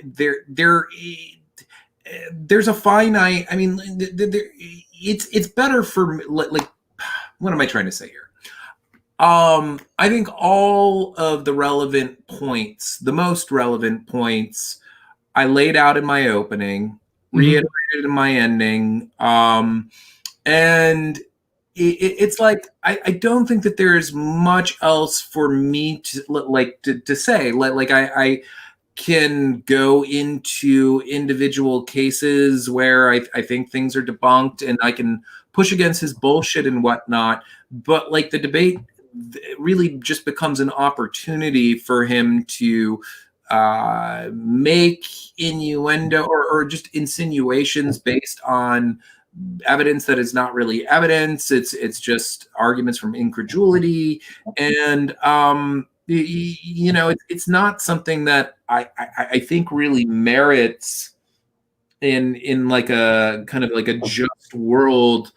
there's a finite. I mean, it's better for like, what am I trying to say here? I think all of the most relevant points, I laid out in my opening, reiterated in my ending, and it's like I don't think that there is much else for me to say. I can go into individual cases where I think things are debunked, and I can push against his bullshit and whatnot. But like the debate really just becomes an opportunity for him to make innuendo or just insinuations based on evidence that is not really evidence. It's just arguments from incredulity, and it's not something that I think really merits in like a kind of like a just world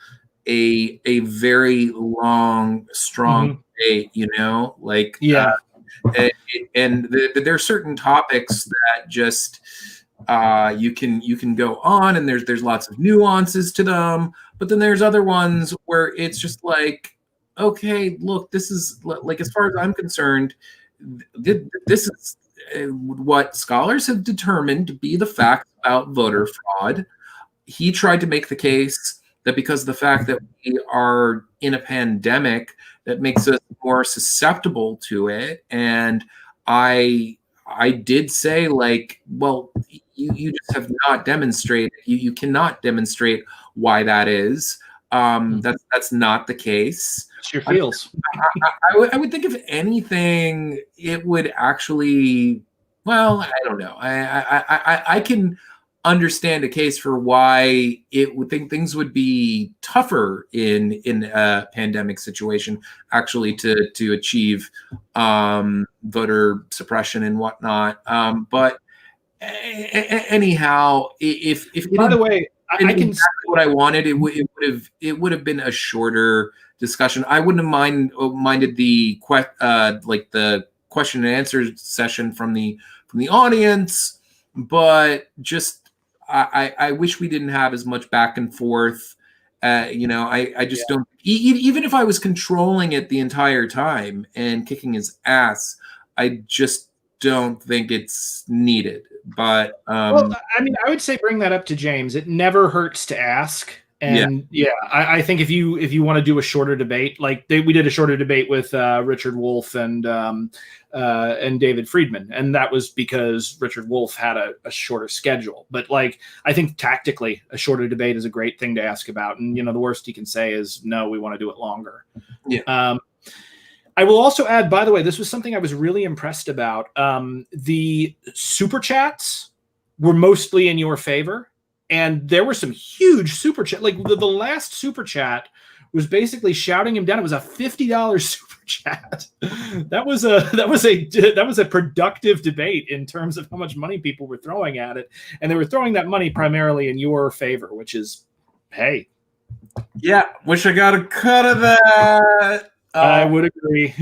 a very long strong debate, like Yeah. and there are certain topics that just you can go on, and there's lots of nuances to them, but then there's other ones where it's just like, okay, look, this is like, as far as I'm concerned, this is what scholars have determined to be the facts about voter fraud. He tried to make the case that because of the fact that we are in a pandemic, that makes us more susceptible to it. And I did say, like, well, you just have not demonstrated, you cannot demonstrate why that is. That's not the case. It's your feels. I would think, if anything, it would actually, well, I don't know. I can understand a case for why it would think things would be tougher in a pandemic situation, actually, to achieve voter suppression and whatnot. But anyhow, if by the way, I can exactly what I wanted, it would have been a shorter discussion. I wouldn't have minded the the question and answer session from the audience, but just I wish we didn't have as much back and forth. I just don't. Even if I was controlling it the entire time and kicking his ass, I just don't think it's needed. But well, I mean, I would say bring that up to James. It never hurts to ask. And I think if you want to do a shorter debate, like we did a shorter debate with Richard Wolff and David Friedman, and that was because Richard Wolff had a shorter schedule. But like, I think tactically, a shorter debate is a great thing to ask about. And the worst he can say is, no, we want to do it longer. Yeah. I will also add, by the way, this was something I was really impressed about. The super chats were mostly in your favor. And there were some huge super chat. Like the last super chat was basically shouting him down. It was a $50 super chat. That was a productive debate in terms of how much money people were throwing at it, and they were throwing that money primarily in your favor, which is, hey. Yeah, wish I got a cut of that. I would agree.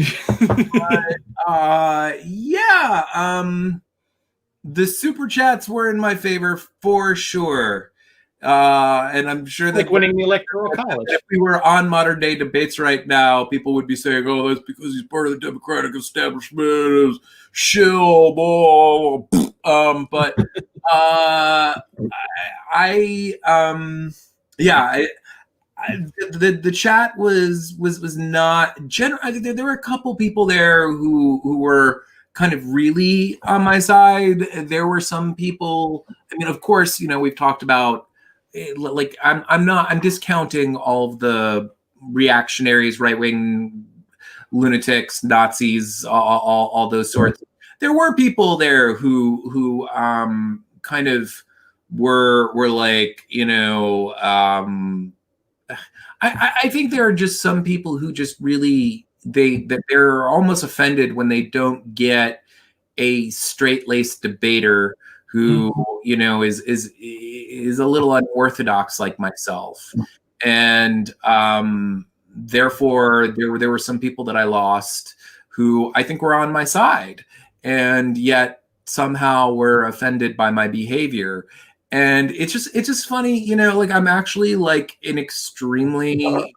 The super chats were in my favor for sure. And I'm sure that, like winning the Electoral College, if we were on modern day debates right now, people would be saying, oh, that's because he's part of the Democratic establishment, is shill, blah, blah. But the chat was not general. There were a couple people there who were kind of really on my side. There were some people, I mean, of course, we've talked about, like, I'm discounting all of the reactionaries, right-wing lunatics, Nazis, all those sorts. There were people there who kind of were like, I think there are just some people who just really, they're almost offended when they don't get a straight-laced debater who is a little unorthodox like myself, and therefore there were some people that I lost who I think were on my side, and yet somehow were offended by my behavior. And it's just funny, like, I'm actually like an extremely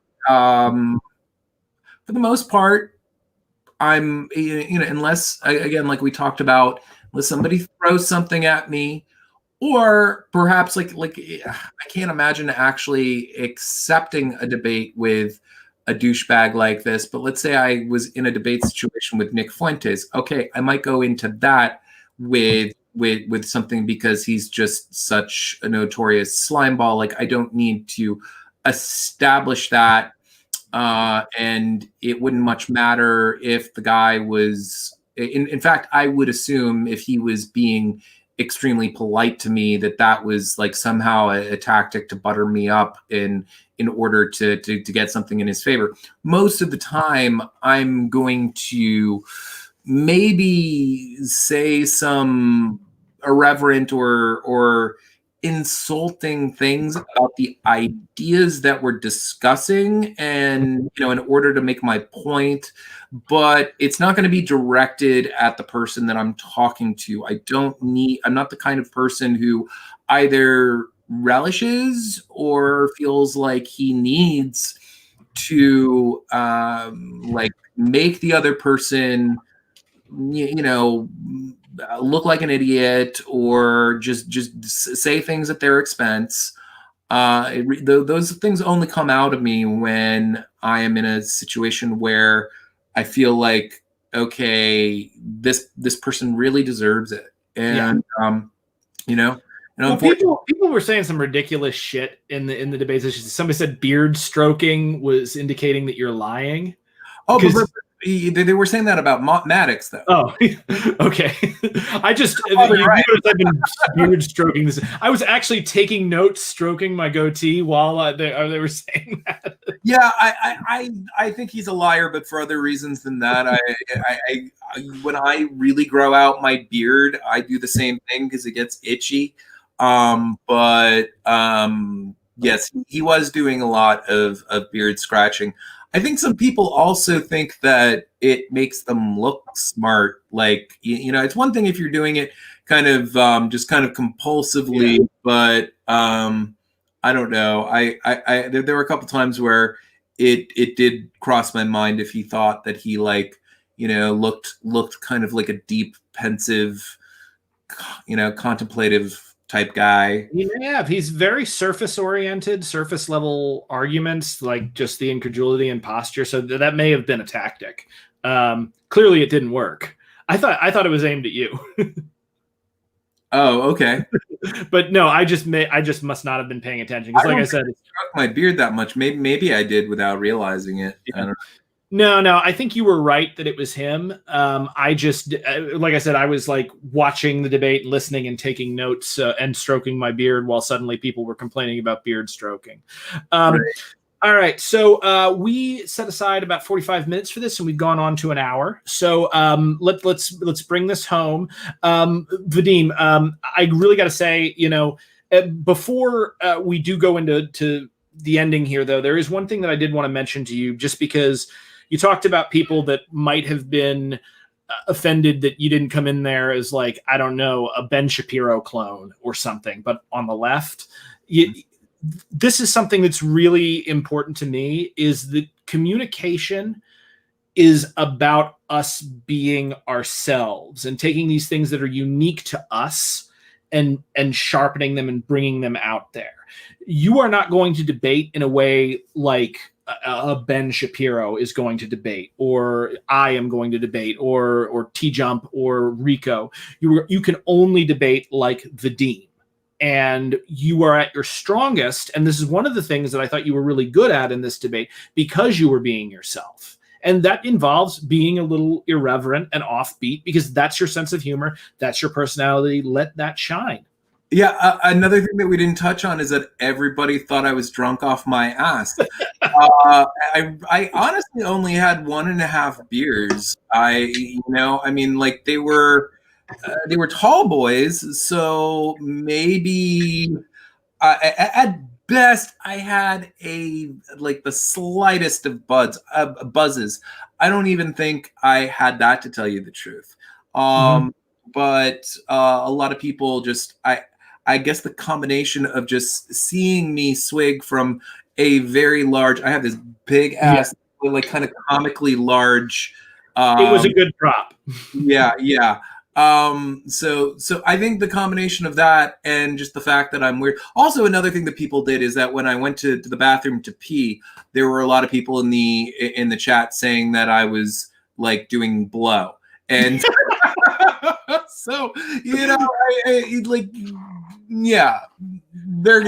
for the most part, I'm, unless, again, like we talked about, unless somebody throws something at me, or perhaps like I can't imagine actually accepting a debate with a douchebag like this. But let's say I was in a debate situation with Nick Fuentes. Okay, I might go into that with something because he's just such a notorious slimeball. Like I don't need to establish that, and it wouldn't much matter if the guy was. In fact, I would assume if he was being extremely polite to me, that was like somehow a tactic to butter me up in order to get something in his favor. Most of the time, I'm going to maybe say some irreverent or insulting things about the ideas that we're discussing, and in order to make my point, but it's not going to be directed at the person that I'm talking to. I'm not the kind of person who either relishes or feels like he needs to like make the other person look like an idiot or just say things at their expense. Those things only come out of me when I am in a situation where I feel like, okay, this person really deserves it, and well, people were saying some ridiculous shit in the debates. Somebody said beard stroking was indicating that you're lying. Oh, but they were saying that about Maddox, though. Oh, okay. I just right. I've been beard stroking this. I was actually taking notes, stroking my goatee while they were saying that. Yeah, I think he's a liar, but for other reasons than that. I when I really grow out my beard, I do the same thing because it gets itchy. Yes, he was doing a lot of beard scratching. I think some people also think that it makes them look smart. Like, it's one thing if you're doing it kind of just kind of compulsively, but I don't know. There were a couple times where it did cross my mind if he thought that he looked kind of like a deep, pensive, contemplative type guy. Yeah, he's very surface oriented, surface level arguments, like just the incredulity and posture. So that may have been a tactic. Clearly, it didn't work. I thought it was aimed at you. Oh, okay. But no, I just must not have been paying attention because, like I said, struck my beard that much. Maybe I did without realizing it. Yeah. I don't know. No, I think you were right that it was him. I just, like I said, I was like watching the debate, listening and taking notes and stroking my beard while suddenly people were complaining about beard stroking. Right. All right. So we set aside about 45 minutes for this and we've gone on to an hour. So let's bring this home. Vadim, I really got to say, before we do go into the ending here, though, there is one thing that I did want to mention to you, just because you talked about people that might have been offended that you didn't come in there as, like, I don't know, a Ben Shapiro clone or something, but on the left. This is something that's really important to me, is that communication is about us being ourselves and taking these things that are unique to us and sharpening them and bringing them out there. You are not going to debate in a way like a Ben Shapiro is going to debate, or I am going to debate, or T-Jump or Rico. You can only debate like Vadim. And you are at your strongest, and this is one of the things that I thought you were really good at in this debate, because you were being yourself. And that involves being a little irreverent and offbeat, because that's your sense of humor, that's your personality. Let that shine. Yeah, another thing that we didn't touch on is that everybody thought I was drunk off my ass. I honestly only had 1.5 beers. Like they were tall boys, so maybe at best I had the slightest of buzzes. I don't even think I had that, to tell you the truth. But a lot of people just, I guess the combination of just seeing me swig from a very large, I have this big ass, like kind of comically large It was a good prop. Yeah. So I think the combination of that and just the fact that I'm weird. Also, another thing that people did is that when I went to the bathroom to pee, there were a lot of people in the chat saying that I was like doing blow, and so I like, yeah, they're.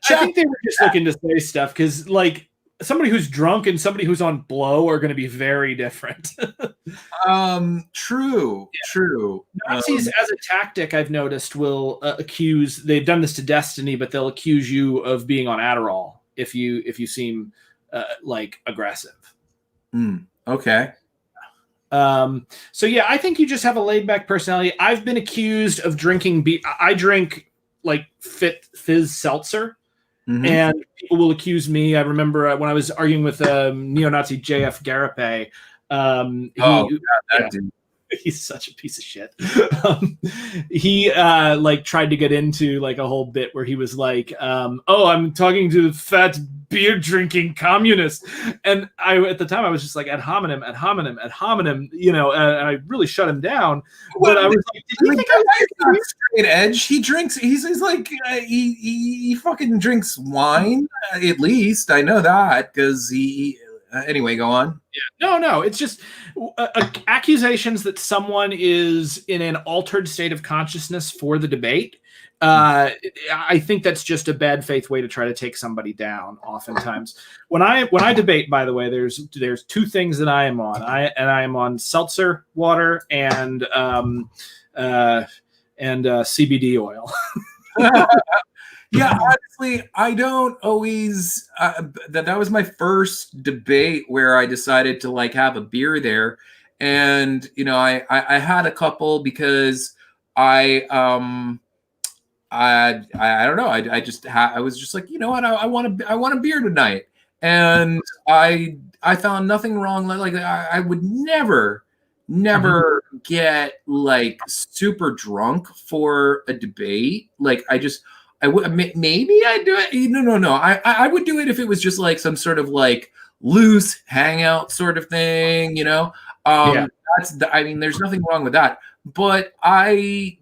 I think they were just looking to say stuff because, like, somebody who's drunk and somebody who's on blow are going to be very different. True. Nazis, as a tactic, I've noticed, will accuse. They've done this to Destiny, but they'll accuse you of being on Adderall if you seem like aggressive. Okay. So yeah, I think you just have a laid back personality. I've been accused of drinking. I drink like fizz seltzer. Mm-hmm. And people will accuse me. I remember when I was arguing with neo-Nazi JF Garape. He's such a piece of shit. He like tried to get into like a whole bit where he was like, "Oh, I'm talking to fat beer drinking communist," and at the time I was just like, ad hominem, and I really shut him down. But I was like, "Did you think I was straight edge? He drinks. He's like he fucking drinks wine. At least I know that because he." Anyway, go on. Yeah. No. It's just accusations that someone is in an altered state of consciousness for the debate. I think that's just a bad faith way to try to take somebody down. Oftentimes, when I debate, by the way, there's two things that I am on. I am on seltzer water and CBD oil. Yeah, honestly, I don't always. That was my first debate where I decided to like have a beer there, and I had a couple because I don't know. I was just like, you know what, I want a beer tonight, and I found nothing wrong. Like I would never get like super drunk for a debate. Like I would maybe I'd do it. No. I would do it if it was just like some sort of like loose hangout sort of thing, there's nothing wrong with that. But I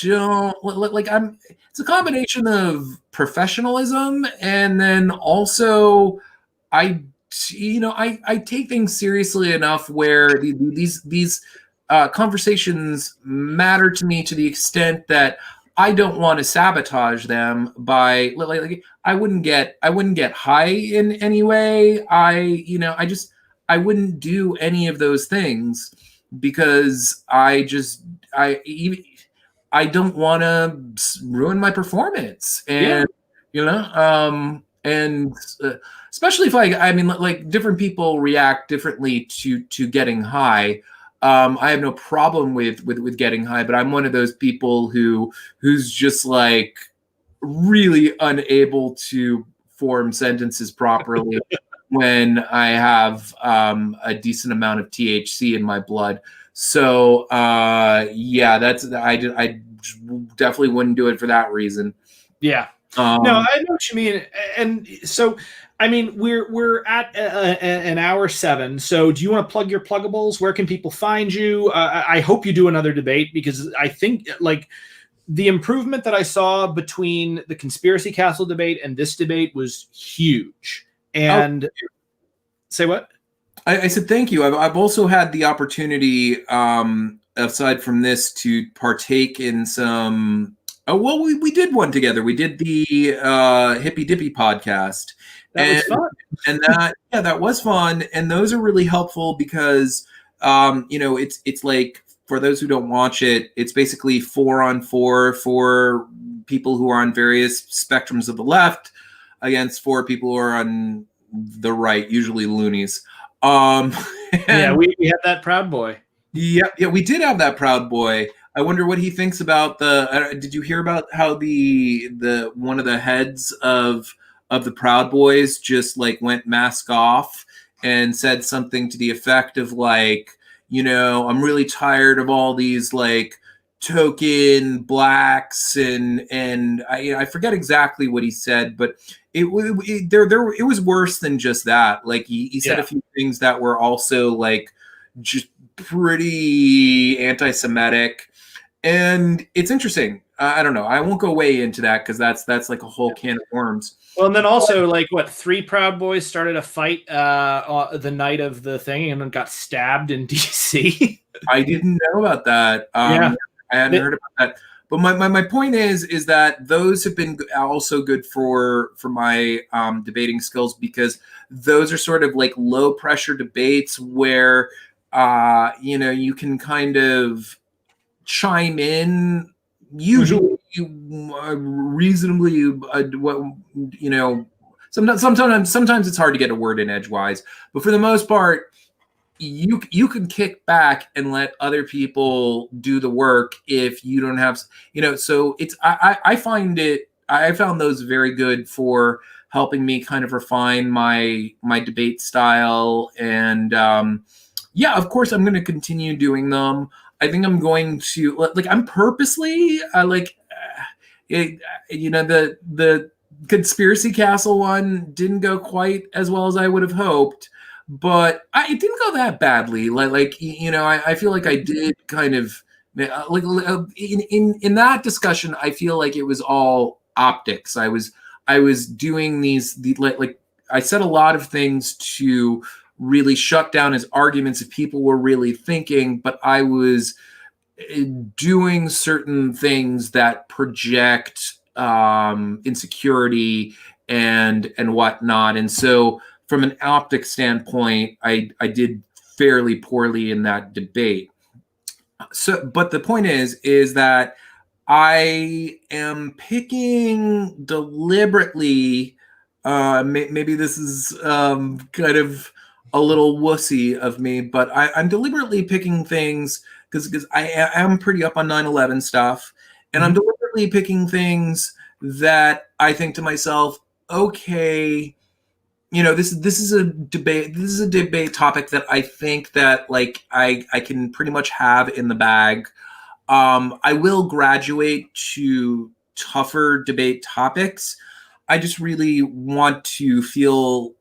don't like it's a combination of professionalism and then also I take things seriously enough where these conversations matter to me to the extent that I don't want to sabotage them by like I wouldn't get high in any way. I wouldn't do any of those things because I don't want to ruin my performance, and especially if different people react differently to getting high. I have no problem with getting high, but I'm one of those people who's just like really unable to form sentences properly when I have a decent amount of THC in my blood. So I definitely wouldn't do it for that reason. Yeah. No, I know what you mean, and so. I mean, we're at an hour 7. So do you want to plug your pluggables? Where can people find you? I hope you do another debate because I think like the improvement that I saw between the Conspiracy Castle debate and this debate was huge. And say what? I said thank you. I've also had the opportunity, aside from this, to partake in some. Oh well, we did one together. We did the Hippy Dippy podcast. That was fun. And that was fun. And those are really helpful because, it's like, for those who don't watch it, it's basically 4-on-4 for people who are on various spectrums of the left against 4 people who are on the right, usually loonies. Yeah, we had that Proud Boy. Yeah, we did have that Proud Boy. I wonder what he thinks about did you hear about how the one of the heads of the Proud Boys just like went mask off and said something to the effect of like, I'm really tired of all these like token blacks and I forget exactly what he said, but it was worse than just that. Like he said a few things that were also like just pretty anti-Semitic. And it's interesting. I don't know. I won't go way into that because that's like a whole can of worms. Well, and then also, like, what, 3 Proud Boys started a fight the night of the thing and then got stabbed in DC. I didn't know about that. Yeah. I hadn't heard about that. But my point is that those have been also good for my debating skills, because those are sort of like low pressure debates where you can kind of chime in, usually reasonably sometimes it's hard to get a word in edgewise, but for the most part you can kick back and let other people do the work if you don't have, so it's I found those very good for helping me kind of refine my debate style. And of course I'm going to continue doing them. I think I'm going to, like, I'm purposely the Conspiracy Castle one didn't go quite as well as I would have hoped, but it didn't go that badly. I feel like I did kind of in that discussion. I feel like it was all optics. I was doing like I said a lot of things to really shut down his arguments if people were really thinking, but I was doing certain things that project insecurity and whatnot. And so from an optics standpoint, I did fairly poorly in that debate. So, but the point is that I am picking deliberately, maybe this is kind of a little wussy of me, but I'm deliberately picking things because I am pretty up on 9/11 stuff, and I'm deliberately picking things that I think to myself, okay, this is a debate. This is a debate topic that I think that like I can pretty much have in the bag. I will graduate to tougher debate topics. I just really want to feel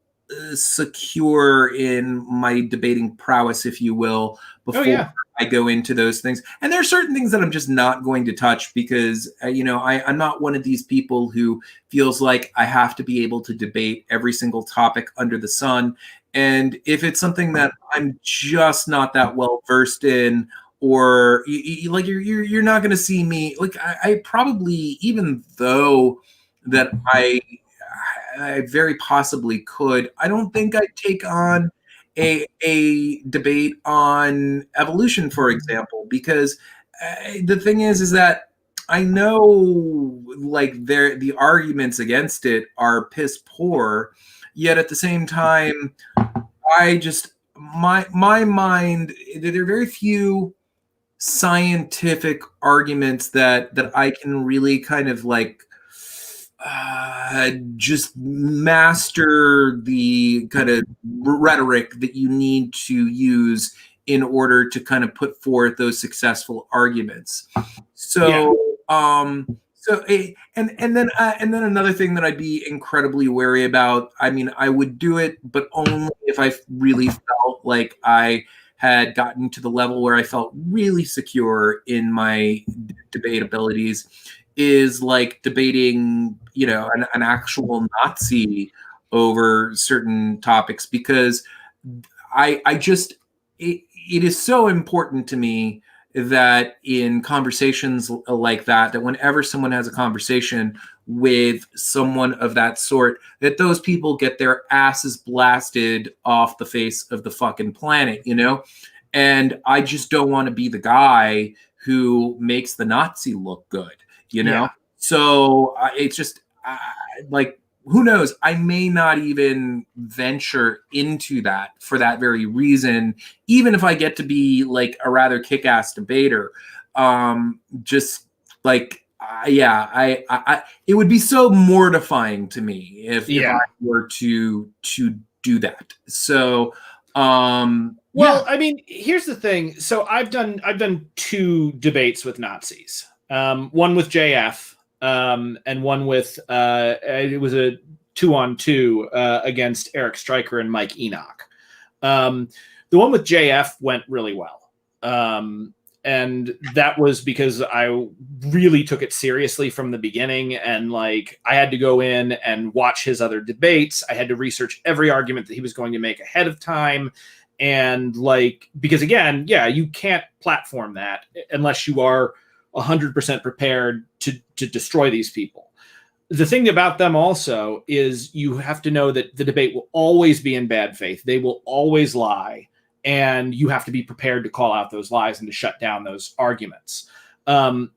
secure in my debating prowess, if you will, before I go into those things. And there are certain things that I'm just not going to touch because, I'm not one of these people who feels like I have to be able to debate every single topic under the sun. And if it's something that I'm just not that well versed in, or you're not going to see me, like I probably, even though that I very possibly could, I don't think I'd take on a debate on evolution, for example, because the thing is that I know like the arguments against it are piss poor, yet at the same time, I just my mind, there are very few scientific arguments that I can really kind of like just master the kind of rhetoric that you need to use in order to kind of put forth those successful arguments. So, and then another thing that I'd be incredibly wary about. I mean, I would do it, but only if I really felt like I had gotten to the level where I felt really secure in my debate abilities. Is like debating, an actual Nazi over certain topics, because I just, it is so important to me that in conversations like that whenever someone has a conversation with someone of that sort, that those people get their asses blasted off the face of the fucking planet, and I just don't want to be the guy who makes the Nazi look good. So it's just like, who knows? I may not even venture into that for that very reason, even if I get to be like a rather kick-ass debater. Just like, I it would be so mortifying to me if I were to do that. So, well, I mean, here's the thing. So I've done 2 debates with Nazis. One with JF, and one with it was a 2-on-2 against Eric Stryker and Mike Enoch. The one with JF went really well. And that was because I really took it seriously from the beginning. And like, I had to go in and watch his other debates. I had to research every argument that he was going to make ahead of time. And like, because again, yeah, you can't platform that unless you are 100% prepared to destroy these people. The thing about them also is you have to know that the debate will always be in bad faith. They will always lie. And you have to be prepared to call out those lies and to shut down those arguments.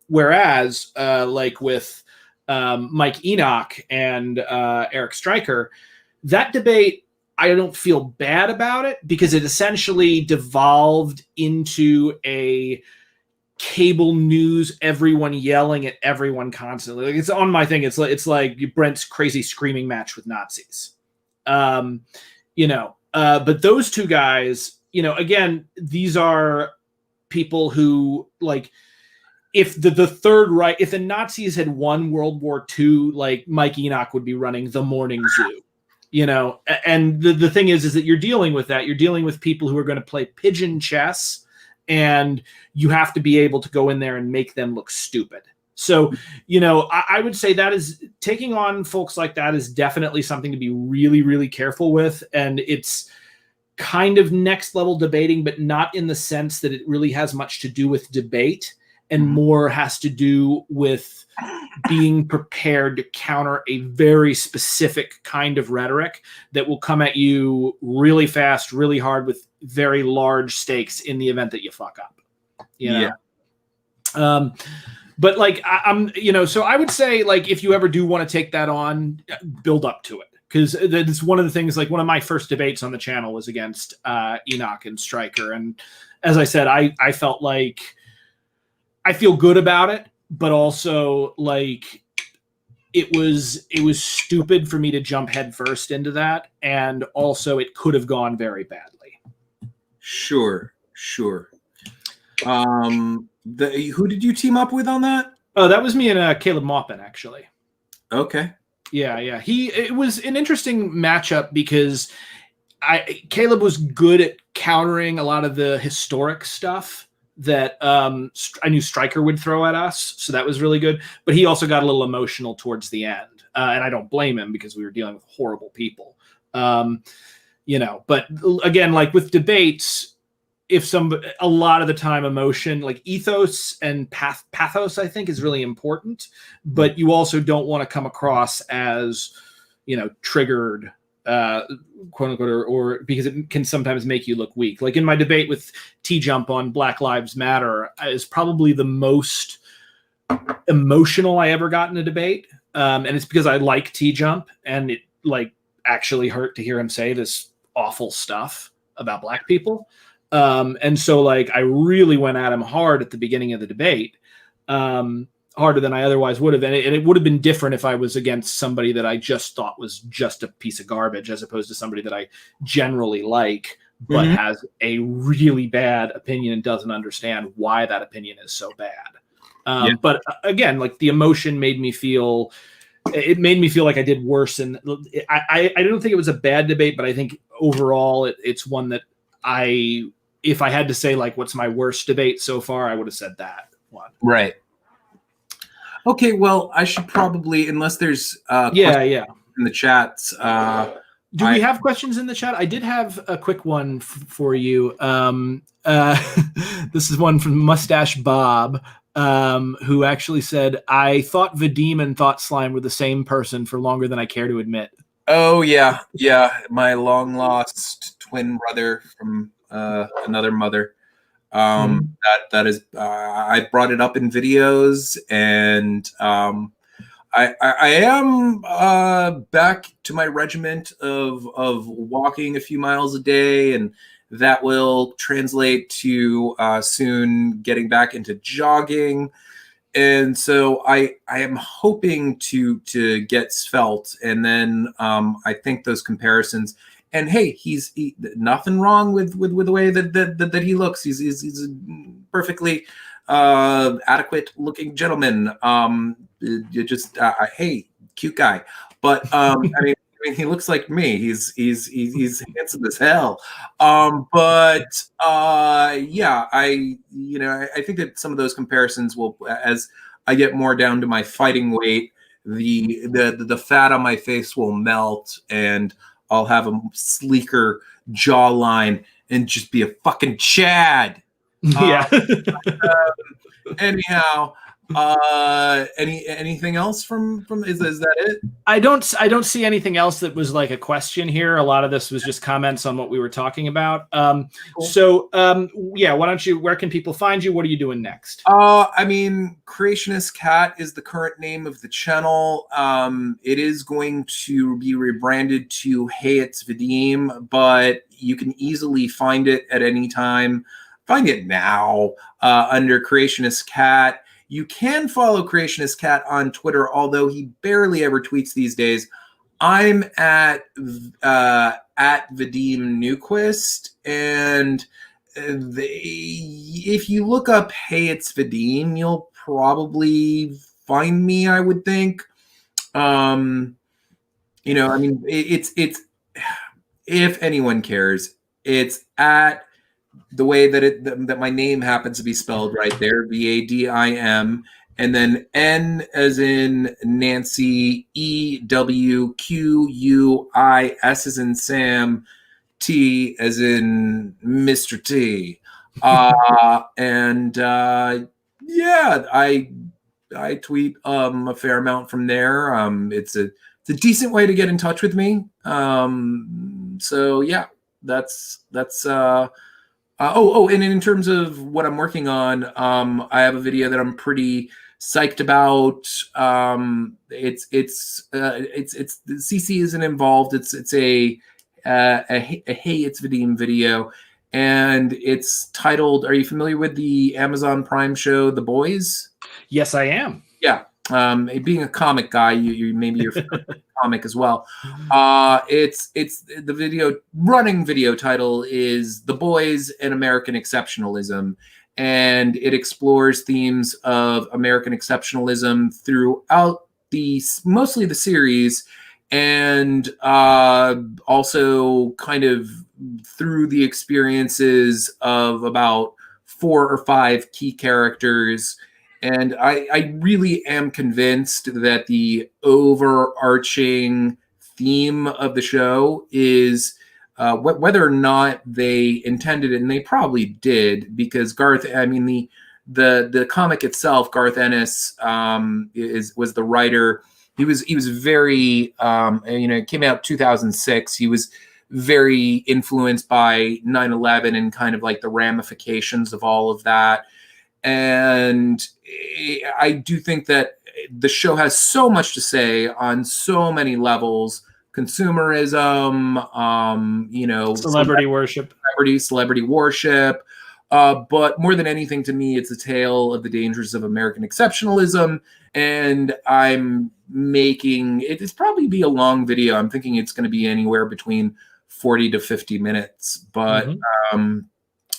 Whereas, like with Mike Enoch and Eric Stryker, that debate, I don't feel bad about it because it essentially devolved into a cable news, everyone yelling at everyone constantly. Like, it's on my thing. It's like Brent's crazy screaming match with Nazis. But those two guys, again, these are people who, like, if the Third Reich, if the Nazis had won World War II, like, Mike Enoch would be running the morning zoo, and the thing is that you're dealing with that. You're dealing with people who are going to play pigeon chess, and you have to be able to go in there and make them look stupid. So, I would say that is taking on folks like that is definitely something to be really, really careful with. And it's kind of next level debating, but not in the sense that it really has much to do with debate and more has to do with being prepared to counter a very specific kind of rhetoric that will come at you really fast, really hard with very large stakes in the event that you fuck up. Yeah. But like, so I would say, like, if you ever do want to take that on, build up to it. Because it's one of the things, like, one of my first debates on the channel was against Enoch and Stryker. And as I said, I felt like I feel good about it, but also like it was stupid for me to jump headfirst into that. And also it could have gone very badly. Sure. Who did you team up with on that? Oh, that was me and Caleb Maupin, actually. Okay. Yeah. It was an interesting matchup because Caleb was good at countering a lot of the historic stuff that I knew Stryker would throw at us. So that was really good. But he also got a little emotional towards the end. And I don't blame him because we were dealing with horrible people. But again, like with debates, a lot of the time emotion, like ethos and pathos, I think is really important, but you also don't want to come across as, triggered, quote unquote, or because it can sometimes make you look weak. Like in my debate with T-Jump on Black Lives Matter is probably the most emotional I ever got in a debate. And it's because I like T-Jump and it like actually hurt to hear him say this awful stuff about black people. And so like, I really went at him hard at the beginning of the debate, harder than I otherwise would have. And it would have been different if I was against somebody that I just thought was just a piece of garbage, as opposed to somebody that I generally like, but has a really bad opinion and doesn't understand why that opinion is so bad. But again, like the emotion made me feel like I did worse. And I don't think it was a bad debate, but I think overall it's one that if I had to say like what's my worst debate so far, I would have said that one. Right. Okay, well, I should probably, unless there's in the chats. Do we have questions in the chat? I did have a quick one for you. This is one from Mustache Bob, who actually said, I thought Vadim and Thought Slime were the same person for longer than I care to admit. Oh, yeah. My long lost twin brother from another mother. That is, I brought it up in videos, and I am back to my regiment of walking a few miles a day, and that will translate to soon getting back into jogging. And so I am hoping to get svelte, and then I think those comparisons. And hey, he's nothing wrong with the way that he looks. He's a perfectly adequate looking gentleman. You just hey, cute guy. But I mean, mean, he looks like me. He's handsome as hell. Yeah, I think that some of those comparisons will, as I get more down to my fighting weight, the fat on my face will melt, and I'll have a sleeker jawline and just be a fucking Chad. Yeah. Anyhow, anything else from is that it? I don't see anything else that was like a question here. A lot of this was just comments on what we were talking about. Cool. So yeah, where can people find you? What are you doing next? I mean, Creationist Cat is the current name of the channel. It is going to be rebranded to Hey It's Vadim, but you can easily find it at any time. Find it now under Creationist Cat. You can follow Creationist Cat on Twitter, although he barely ever tweets these days. I'm at Vadim Newquist, and if you look up Hey It's Vadim, you'll probably find me, I would think. I mean, it's if anyone cares, it's at the way that my name happens to be spelled right there, Vadim, and then N as in Nancy, EWQUIS as in Sam, T as in Mr. T. Yeah, I tweet a fair amount from there. It's a decent way to get in touch with me. So yeah, that's and in terms of what I'm working on, I have a video that I'm pretty psyched about. CC isn't involved. It's a Hey It's Vadim video, and it's titled, are you familiar with the Amazon Prime show The Boys? Yes, I am. Yeah. Being a comic guy, you're comic as well. It's the running video title is The Boys and American Exceptionalism, and it explores themes of American exceptionalism throughout mostly the series, and also kind of through the experiences of about 4 or 5 key characters. And I really am convinced that the overarching theme of the show is whether or not they intended it, and they probably did, because the comic itself, Garth Ennis was the writer. He was very it came out 2006. He was very influenced by 9/11 and kind of like the ramifications of all of that. And I do think that the show has so much to say on so many levels: consumerism, celebrity worship. But more than anything, to me, it's a tale of the dangers of American exceptionalism. And I'm making it's probably be a long video. I'm thinking it's going to be anywhere between 40 to 50 minutes, but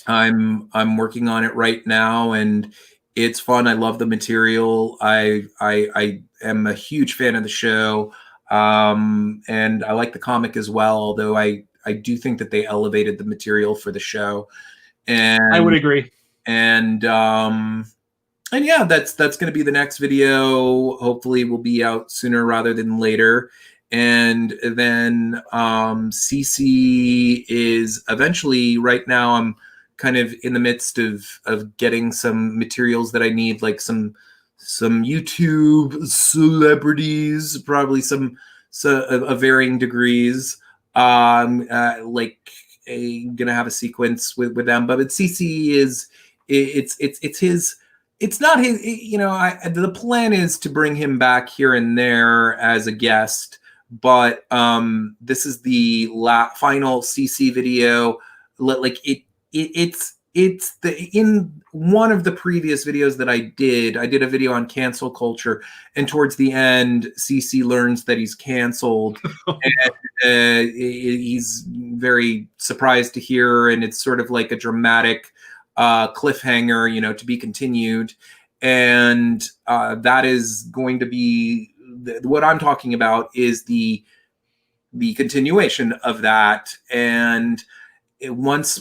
I'm working on it right now, and it's fun. I love the material. I am a huge fan of the show, and I like the comic as well. Although I do think that they elevated the material for the show, and I would agree. And yeah, that's going to be the next video. Hopefully, will be out sooner rather than later. And then CC is eventually. Right now, I'm kind of in the midst of getting some materials that I need, like some YouTube celebrities, probably some of varying degrees. Gonna have a sequence with them, but CC is it's his. It's not his. The plan is to bring him back here and there as a guest, but this is the final CC video. It's in one of the previous videos that I did a video on cancel culture, and towards the end, CC learns that he's canceled, and he's very surprised to hear, and it's sort of like a dramatic cliffhanger, to be continued, and that is going to be what I'm talking about is the the continuation of that. And once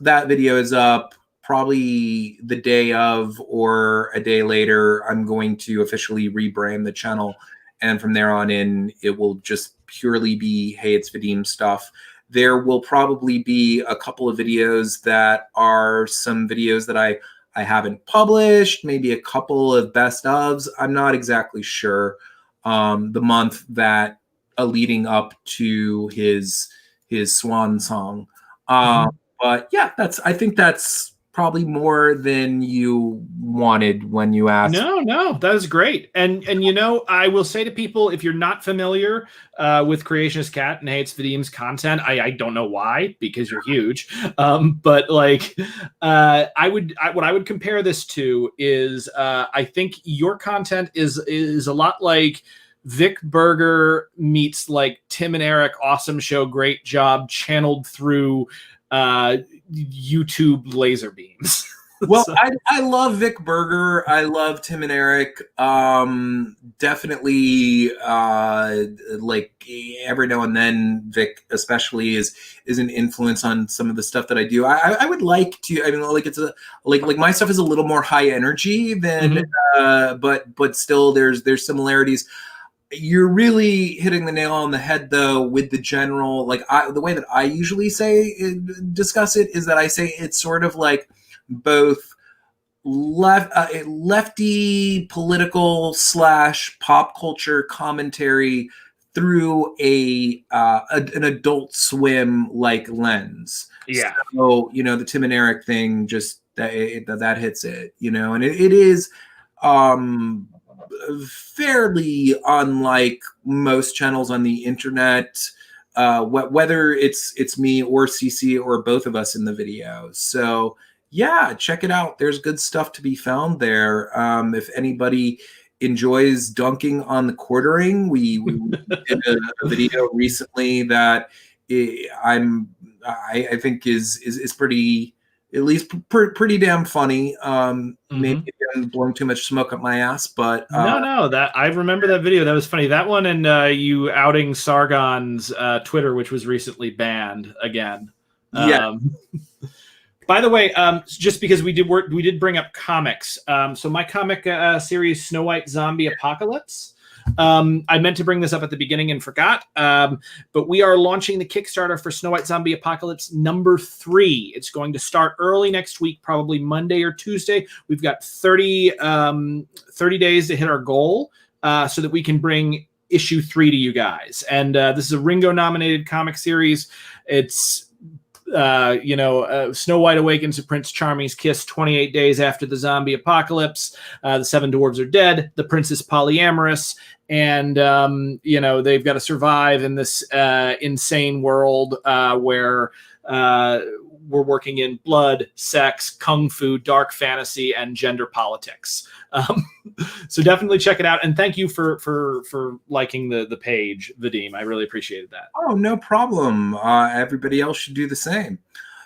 that video is up, probably the day of or a day later, I'm going to officially rebrand the channel. And from there on in, it will just purely be, hey, it's Vadim stuff. There will probably be a couple of videos that are some videos that I haven't published, maybe a couple of best ofs. I'm not exactly sure. The month that leading up to his swan song. But yeah, I think that's probably more than you wanted when you asked. No, that is great. And you know, I will say to people, if you're not familiar with Creationist Cat and Hates Vadim's content, I don't know why, because you're huge. But like, what I would compare this to is I think your content is a lot like Vic Berger meets like Tim and Eric, awesome show, great job, channeled through YouTube laser beams. Well, I love Vic Berger. I love Tim and Eric. Definitely, like every now and then, Vic especially is an influence on some of the stuff that I do. I would like to. I mean, like it's like my stuff is a little more high energy than, but still there's similarities. You're really hitting the nail on the head, though, with the general. Like the way that I usually discuss it is that I say it's sort of like both lefty political / pop culture commentary through an Adult Swim like lens. Yeah. So you know, the Tim and Eric thing just that hits it. You know, and it is fairly unlike most channels on the internet. Whether it's me or CC or both of us in the video. So yeah, check it out. There's good stuff to be found there. If anybody enjoys dunking on the quartering, we did a video recently that I think is pretty, at least pretty damn funny. Maybe I'm blowing too much smoke up my ass, but no, that I remember that video. That was funny. That one, and you outing Sargon's Twitter, which was recently banned again. Yeah. By the way, just because we did bring up comics. So my comic series, Snow White Zombie Apocalypse. I meant to bring this up at the beginning and forgot, but we are launching the Kickstarter for Snow White Zombie Apocalypse #3. It's going to start early next week, probably Monday or Tuesday. We've got 30 days to hit our goal so that we can bring issue 3 to you guys. And this is a Ringo nominated comic series. It's Snow White awakens to Prince Charming's kiss 28 days after the zombie apocalypse. The 7 dwarves are dead. The prince is polyamorous, and they've got to survive in this insane world where we're working in blood, sex, kung fu, dark fantasy, and gender politics. So definitely check it out, and thank you for liking the page, Vadim. I really appreciated that. Oh, no problem. Everybody else should do the same.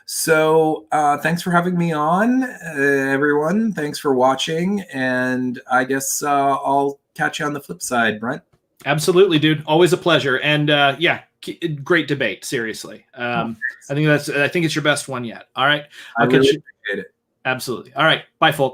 So thanks for having me on, everyone. Thanks for watching, and I guess I'll catch you on the flip side, Brent. Absolutely, dude. Always a pleasure. And great debate. Seriously. I think it's your best one yet. All right. I really appreciate it. Absolutely. All right. Bye, folks.